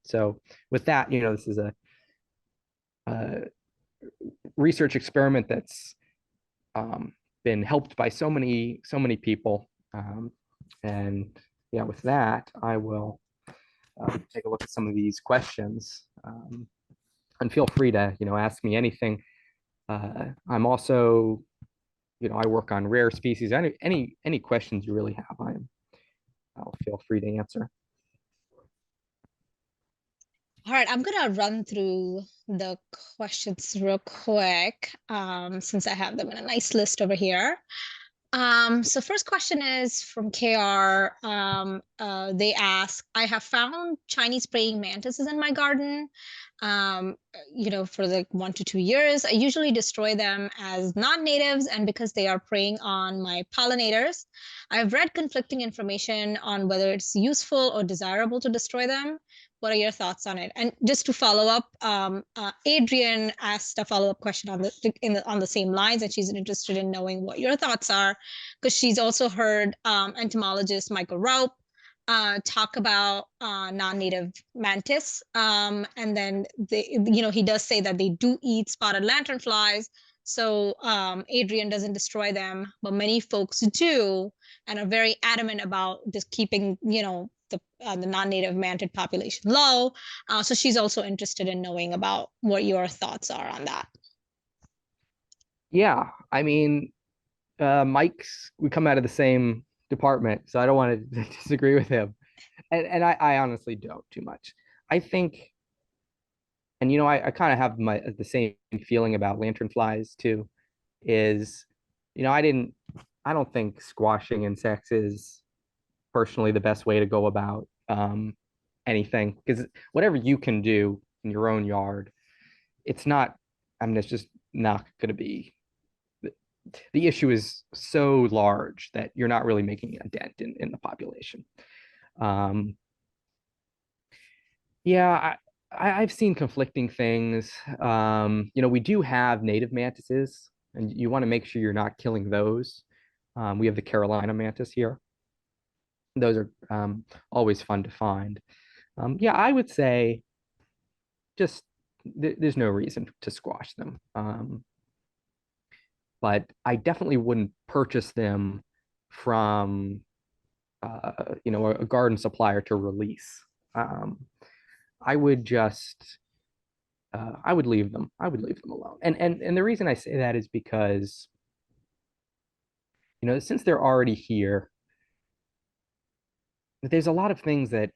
So with that, this is a research experiment that's been helped by so many people. And yeah, with that, I will take a look at some of these questions. And feel free to, ask me anything. I'm also, I work on rare species. Any questions you really have, I'll feel free to answer. All right, I'm gonna run through the questions real quick, since I have them in a nice list over here. So first question is from KR. They ask, I have found Chinese praying mantises in my garden, for like 1 to 2 years. I usually destroy them as non-natives and because they are preying on my pollinators. I've read conflicting information on whether it's useful or desirable to destroy them. What are your thoughts on it? And just to follow up, Adrian asked a follow-up question on the same lines, and she's interested in knowing what your thoughts are, because she's also heard entomologist Michael Raup talk about non-native mantis, and then he does say that they do eat spotted lanternflies. So Adrian doesn't destroy them, but many folks do, and are very adamant about just keeping the non-native mantid population low. So she's also interested in knowing about what your thoughts are on that. Yeah, I mean, we come out of the same department, so I don't want to disagree with him. And I honestly don't too much. I think, and I kind of have the same feeling about lanternflies too, is, I don't think squashing insects is personally the best way to go about anything, because whatever you can do in your own yard, it's just not going to be, the issue is so large that you're not really making a dent in the population. Yeah, I've seen conflicting things. We do have native mantises, and you want to make sure you're not killing those. We have the Carolina mantis here. Those are always fun to find. Yeah, I would say just there's no reason to squash them. But I definitely wouldn't purchase them from a garden supplier to release. I would leave them. I would leave them alone. And the reason I say that is because, since they're already here, there's a lot of things that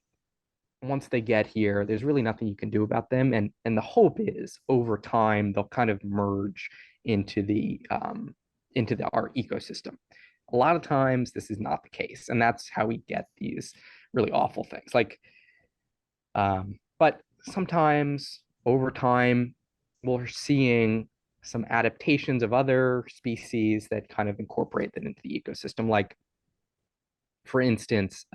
once they get here, there's really nothing you can do about them. And the hope is over time they'll kind of merge into our ecosystem. A lot of times this is not the case, and that's how we get these really awful things. But sometimes over time we're seeing some adaptations of other species that kind of incorporate that into the ecosystem. Like, for instance,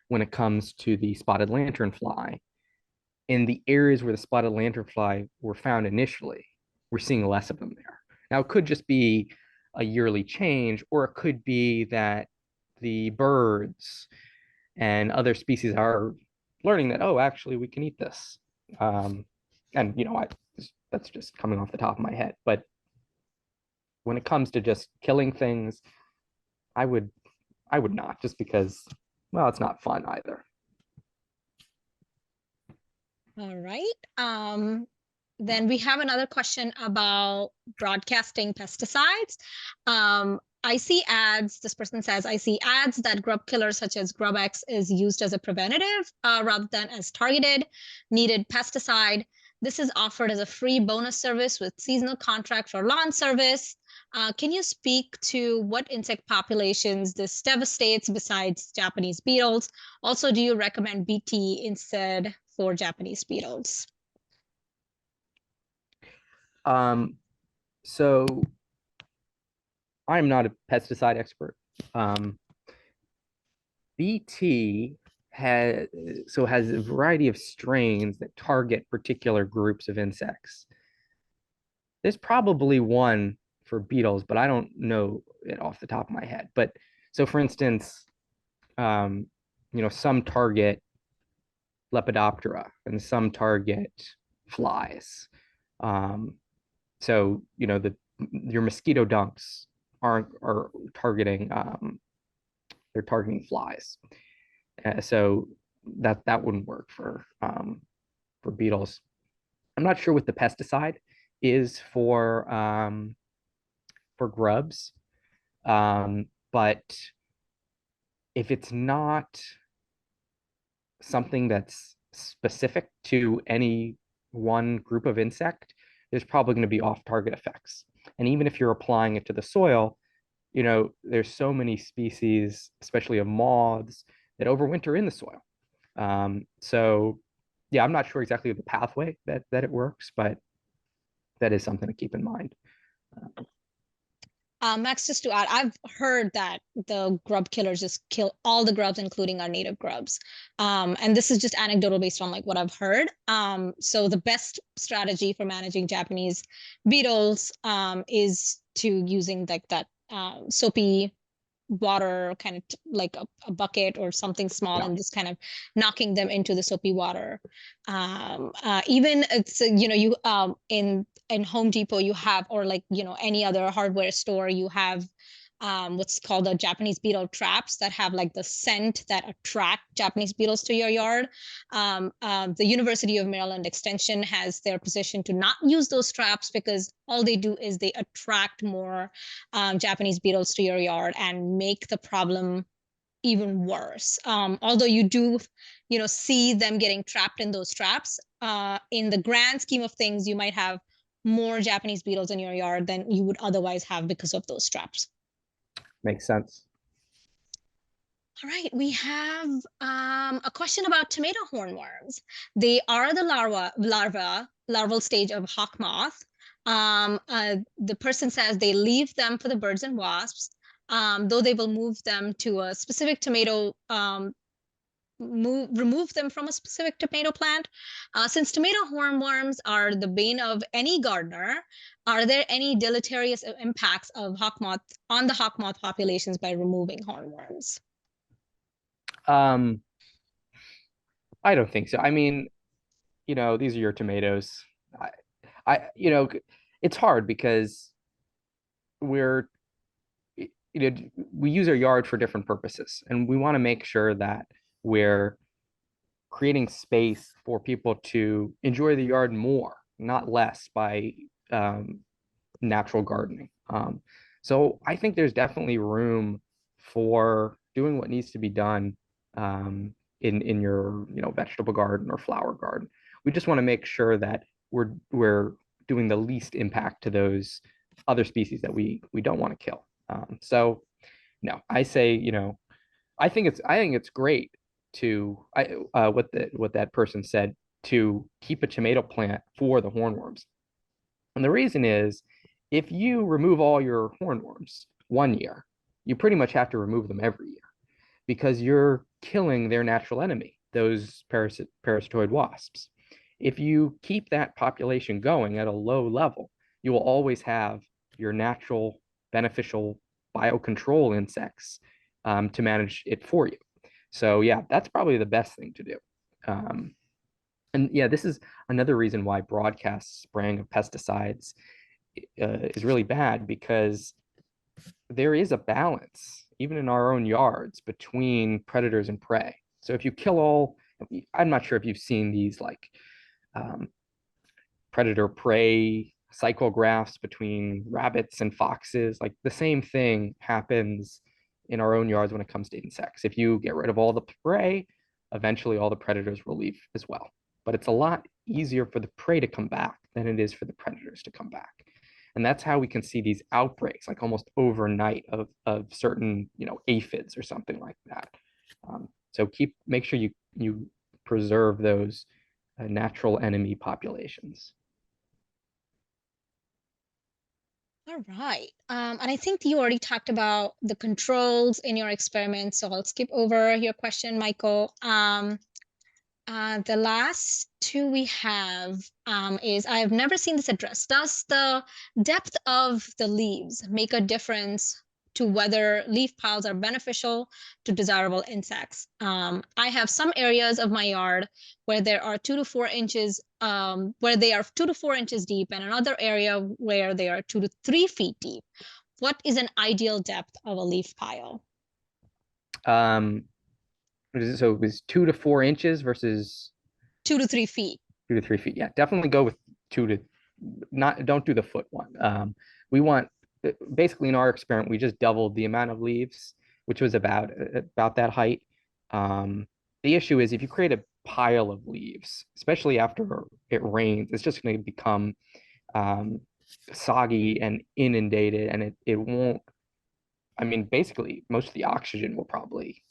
when it comes to the spotted lanternfly, in the areas where the spotted lanternfly were found initially, we're seeing less of them there. Now, it could just be a yearly change, or it could be that the birds and other species are learning that, oh, actually, we can eat this. And that's just coming off the top of my head. But when it comes to just killing things, I would not, just because, well, it's not fun either. All right. Then we have another question about broadcasting pesticides. I see ads, this person says, I see ads that grub killers such as GrubX is used as a preventative rather than as targeted, needed pesticide. This is offered as a free bonus service with seasonal contract for lawn service. Can you speak to what insect populations this devastates besides Japanese beetles? Also, do you recommend BT instead for Japanese beetles? So I'm not a pesticide expert. BT has a variety of strains that target particular groups of insects. There's probably one for beetles, but I don't know it off the top of my head. But so for instance, some target Lepidoptera and some target flies. So your mosquito dunks are targeting they're targeting flies. So that wouldn't work for beetles. I'm not sure what the pesticide is for grubs, but if it's not something that's specific to any one group of insect, there's probably going to be off-target effects. And even if you're applying it to the soil, there's so many species, especially of moths, that overwinter in the soil. So yeah, I'm not sure exactly the pathway that it works, but that is something to keep in mind. Max, just to add, I've heard that the grub killers just kill all the grubs, including our native grubs. And this is just anecdotal based on like what I've heard. So the best strategy for managing Japanese beetles is to using like that soapy water, kind of like a bucket or something small, Yeah. and just kind of knocking them into the soapy water. Even it's you in Home Depot you have, or like any other hardware store, you have what's called the Japanese beetle traps that have like the scent that attract Japanese beetles to your yard. The University of Maryland Extension has their position to not use those traps because all they do is they attract more Japanese beetles to your yard and make the problem even worse. Although you do, see them getting trapped in those traps, in the grand scheme of things, you might have more Japanese beetles in your yard than you would otherwise have because of those traps. Makes sense. All right, we have a question about tomato hornworms. They are the larval stage of hawk moth. The person says they leave them for the birds and wasps, though they will move them to a specific tomato, remove them from a specific tomato plant. Since tomato hornworms are the bane of any gardener, are there any deleterious impacts of hawk moth on the hawk moth populations by removing hornworms? I don't think so. I mean, these are your tomatoes. It's hard because we use our yard for different purposes, and we want to make sure that we're creating space for people to enjoy the yard more, not less, by natural gardening. So I think there's definitely room for doing what needs to be done in your vegetable garden or flower garden. We just want to make sure that we're doing the least impact to those other species that we don't want to kill. So no, I say I think it's great to what that person said, to keep a tomato plant for the hornworms. And the reason is, if you remove all your hornworms one year, you pretty much have to remove them every year, because you're killing their natural enemy, those parasitoid wasps. If you keep that population going at a low level, you will always have your natural beneficial biocontrol insects to manage it for you. So yeah, that's probably the best thing to do. And yeah, this is another reason why broadcast spraying of pesticides is really bad, because there is a balance, even in our own yards, between predators and prey. So if you kill all, I'm not sure if you've seen these like predator-prey cycle graphs between rabbits and foxes. Like the same thing happens in our own yards when it comes to insects. If you get rid of all the prey, eventually all the predators will leave as well. But it's a lot easier for the prey to come back than it is for the predators to come back. And that's how we can see these outbreaks, like almost overnight, of certain, aphids or something like that. So make sure you preserve those natural enemy populations. All right. And I think you already talked about the controls in your experiment, so I'll skip over your question, Michael. The last two we have is, I have never seen this addressed. Does the depth of the leaves make a difference to whether leaf piles are beneficial to desirable insects? I have some areas of my yard where there are 2 to 4 inches, where they are 2 to 4 inches deep, and another area where they are 2 to 3 feet deep. What is an ideal depth of a leaf pile? So it was 2 to 4 inches versus 2 to 3 feet. 2 to 3 feet. Yeah, definitely go with don't do the foot one. We want, basically in our experiment, we just doubled the amount of leaves, which was about that height. The issue is if you create a pile of leaves, especially after it rains, it's just going to become soggy and inundated, and it won't. I mean, basically, most of the oxygen will probably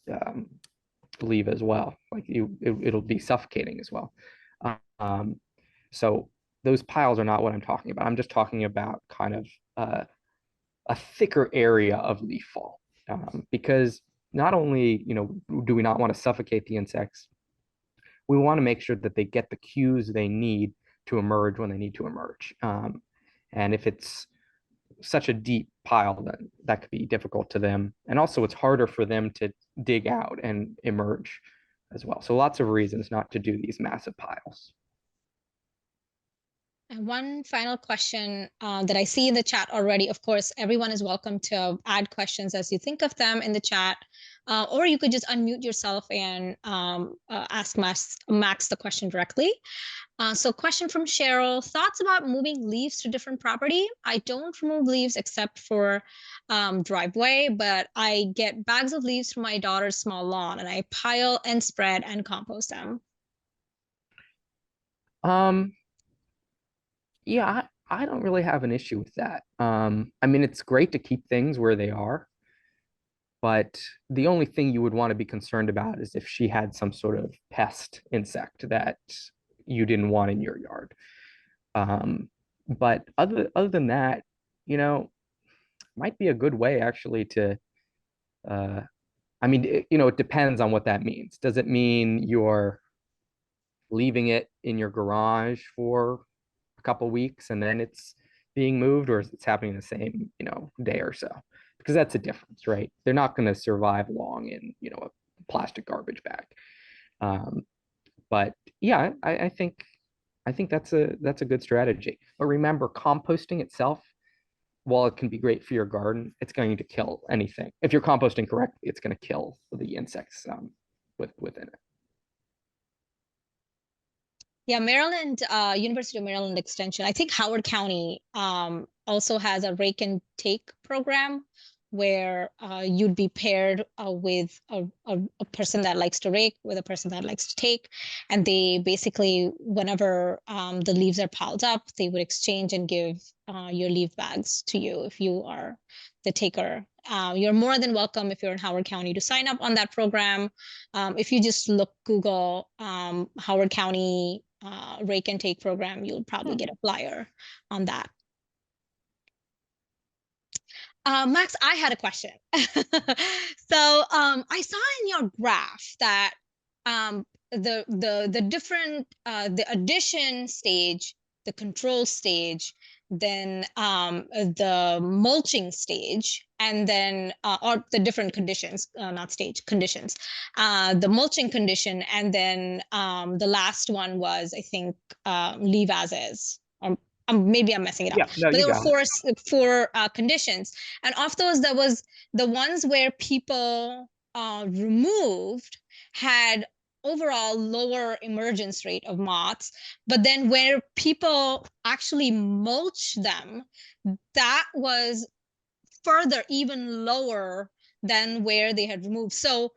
leave as well. Like it'll be suffocating as well. So those piles are not what I'm talking about. I'm just talking about kind of a thicker area of leaf fall, because not only do we not want to suffocate the insects, we want to make sure that they get the cues they need to emerge when they need to emerge. And if it's such a deep pile, that could be difficult to them, and also it's harder for them to dig out and emerge as well. So lots of reasons not to do these massive piles. And one final question that I see in the chat already. Of course, everyone is welcome to add questions as you think of them in the chat, or you could just unmute yourself and ask Max the question directly. So question from Cheryl: thoughts about moving leaves to different property? I don't remove leaves except for driveway, but I get bags of leaves from my daughter's small lawn, and I pile and spread and compost them. Yeah, I don't really have an issue with that. I mean, it's great to keep things where they are, but the only thing you would want to be concerned about is if she had some sort of pest insect that you didn't want in your yard. But other than that, might be a good way actually to, I mean, it depends on what that means. Does it mean you're leaving it in your garage for a couple weeks and then it's being moved, or is it happening the same, day or so? Because that's a difference, right? They're not going to survive long in, a plastic garbage bag. But yeah, I think that's a good strategy. But remember, composting itself, while it can be great for your garden, it's going to kill anything. If you're composting correctly, it's going to kill the insects within it. Yeah, Maryland, University of Maryland Extension. I think Howard County also has a rake and take program where you'd be paired with a person that likes to rake with a person that likes to take. And they basically, whenever the leaves are piled up, they would exchange and give your leaf bags to you if you are the taker. You're more than welcome, if you're in Howard County, to sign up on that program. If you just Google Howard County rake and take program, you'll probably get a flyer on that. Max, I had a question. So I saw in your graph that the different the addition stage, the control stage, then the mulching stage, and then or the different conditions, not stage, conditions, the mulching condition, and then the last one was, I think, leave as is. Maybe I'm messing it up. Yeah, no, but there you were four conditions, and of those, there was the ones where people removed had overall lower emergence rate of moths. But then where people actually mulch them, that was further even lower than where they had removed. So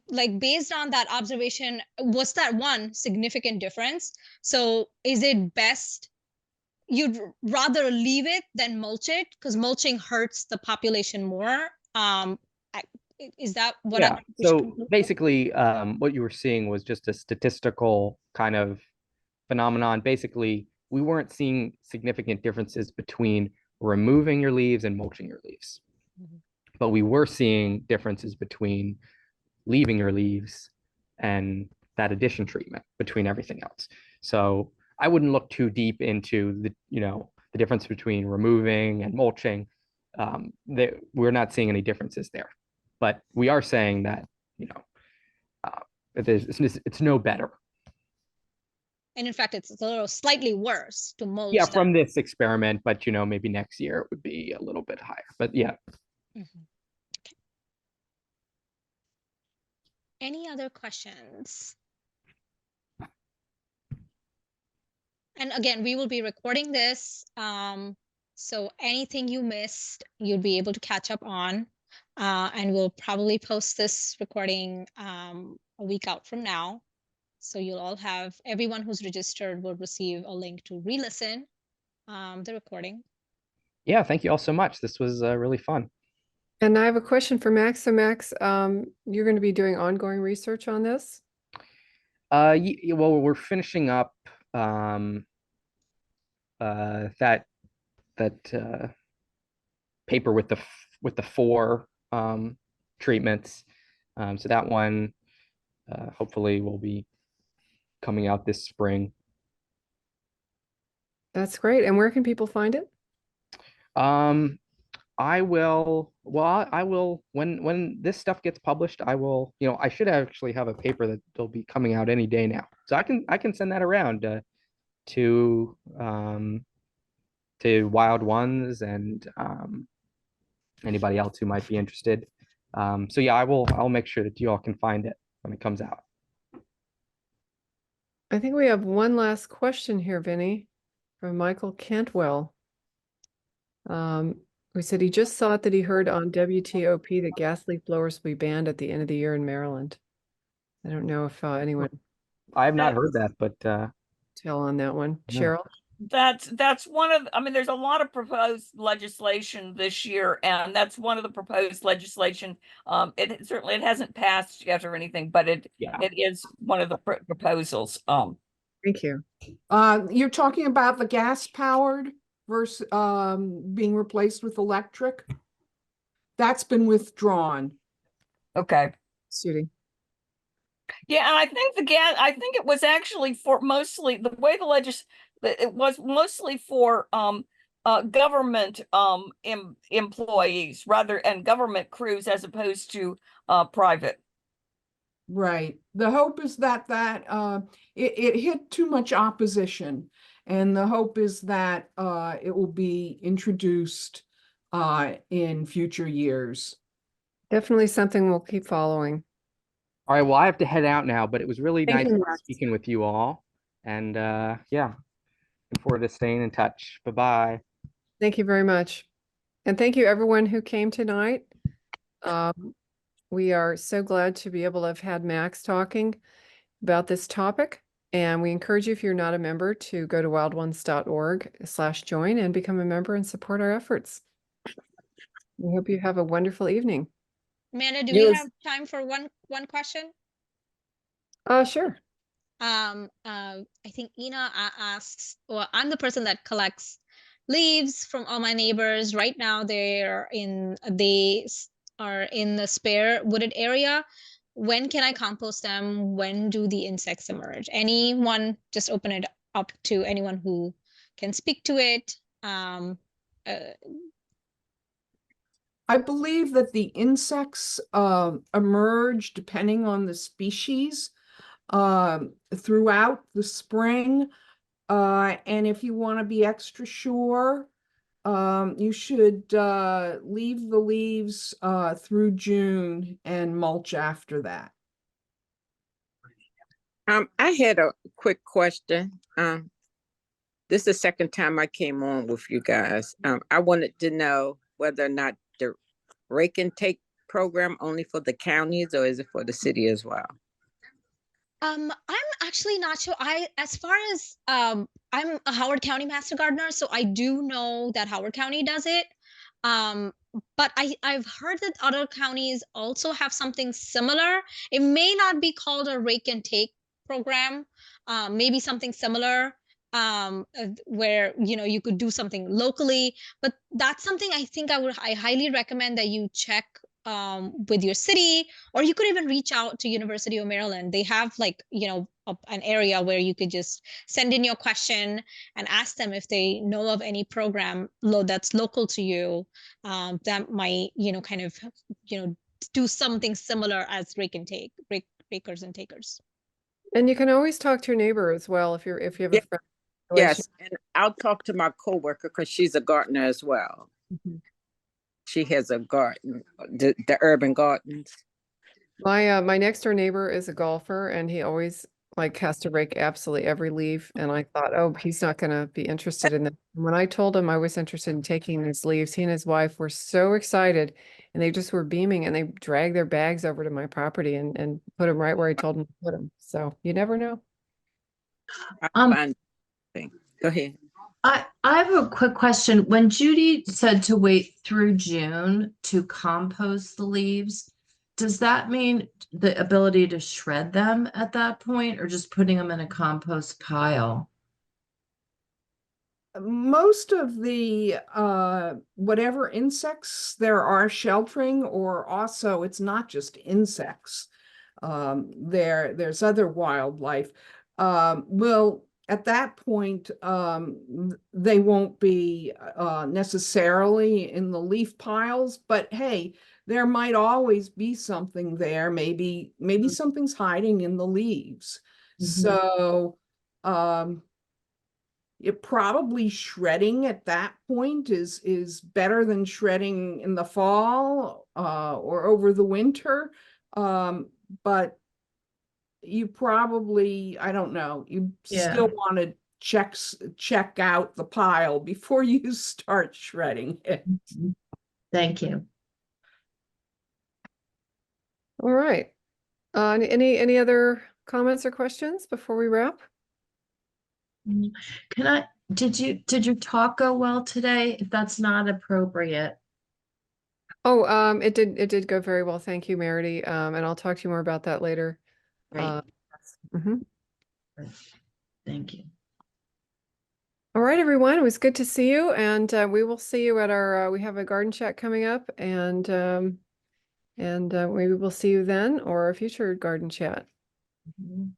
like based on that observation, was that one significant difference? So is it best you'd rather leave it than mulch it because mulching hurts the population more? Is that what Yeah. we should So conclude? basically, what you were seeing was just a statistical kind of phenomenon. Basically, we weren't seeing significant differences between removing your leaves and mulching your leaves, Mhm. but we were seeing differences between leaving your leaves and that addition treatment between everything else. So I wouldn't look too deep into the difference between removing and mulching. We're not seeing any differences there, but we are saying that you know uh, it's no better. And in fact, it's a little slightly worse to Yeah, mulch from than. this experiment, but maybe next year it would be a little bit higher. But yeah. Mhm. Any other questions? And again, we will be recording this. So anything you missed, you'll be able to catch up on. And we'll probably post this recording a week out from now. So you'll all have, everyone who's registered will receive a link to re-listen the recording. Yeah, thank you all so much. This was really fun. And I have a question for Max. So Max, you're going to be doing ongoing research on this? Well, we're finishing up that paper with the four treatments. So that one hopefully will be coming out this spring. That's great. And where can people find it? I will, well, I will, when this stuff gets published, I will, I should actually have a paper that will be coming out any day now. So I can send that around to Wild Ones and anybody else who might be interested. So yeah, I'll make sure that you all can find it when it comes out. I think we have one last question here, Vinny, from Michael Cantwell. We said he just thought that he heard on WTOP that gas leaf blowers will be banned at the end of the year in Maryland. I don't know if anyone I have not That- heard that, but tell on that one. No. Cheryl? That's one of, I mean, there's a lot of proposed legislation this year, and that's one of the proposed legislation. It certainly it hasn't passed yet or anything, but it yeah. is one of the proposals. Thank you. You're talking about the gas powered versus being replaced with electric. That's been withdrawn. Okay. Judy. Yeah, and I think it was actually for mostly the way it was mostly for government employees rather and government crews as opposed to private. Right. The hope is that it hit too much opposition, and the hope is that it will be introduced in future years. Definitely something we'll keep following. All right, well, I have to head out now, but it was really Thank nice you, Max. speaking with you all. And yeah, looking forward to staying in touch. Bye-bye. Thank you very much. And thank you everyone who came tonight. We are so glad to be able to have had Max talking about this topic. And we encourage you, if you're not a member, to go to wildones.org/join and become a member and support our efforts. We hope you have a wonderful evening. Amanda, do Yes. we have time for one question? Sure. I think Ina asks, well, I'm the person that collects leaves from all my neighbors. Right now, they are in the spare wooded area. When can I compost them? When do the insects emerge? Anyone, just open it up to anyone who can speak to it. I believe that the insects emerge depending on the species throughout the spring. And if you want to be extra sure, you should leave the leaves through June and mulch after that. I had a quick question. This is the second time I came on with you guys. I wanted to know whether or not the rake and take program only for the counties or is it for the city as well? I'm actually not sure. As far as I'm a Howard County Master Gardener, so I do know that Howard County does it. Um, but I've heard that other counties also have something similar. It may not be called a rake and take program, maybe something similar, where you could do something locally. But that's something I think I highly recommend that you check with your city, or you could even reach out to University of Maryland. They have like an area where you could just send in your question and ask them if they know of any program that's local to you, that might kind of do something similar as rake and take, rakers and takers. And you can always talk to your neighbor as well if you have a Yeah. friend relation. Yes, and I'll talk to my coworker because she's a gardener as well. Mhm. She has a garden, the urban gardens. My next door neighbor is a golfer, and he always like has to rake absolutely every leaf. And I thought, oh, he's not going to be interested in that. When I told him I was interested in taking his leaves, he and his wife were so excited, and they just were beaming, and they dragged their bags over to my property and put them right where I told them to put them. So you never know. I'll Um, find thing. Go ahead. I have a quick question. When Judy said to wait through June to compost the leaves, does that mean the ability to shred them at that point, or just putting them in a compost pile? Most of the whatever insects there are sheltering, or also it's not just insects. There's other wildlife. Well, at that point, they won't be necessarily in the leaf piles, but hey, there might always be something there. Maybe something's hiding in the leaves. So it probably shredding at that point is better than shredding in the fall or over the winter. But you probably, I don't know, you still want to check out the pile before you start shredding it. Thank you. All right. Any other comments or questions before we wrap? Did your talk go well today? If that's not appropriate. Oh, it did go very well. Thank you, Merity. And I'll talk to you more about that later. Great. Mhm. Thank you. All right, everyone. It was good to see you, and we will see you at our. We have a garden chat coming up, and maybe we'll see you then or a future garden chat. Mhm.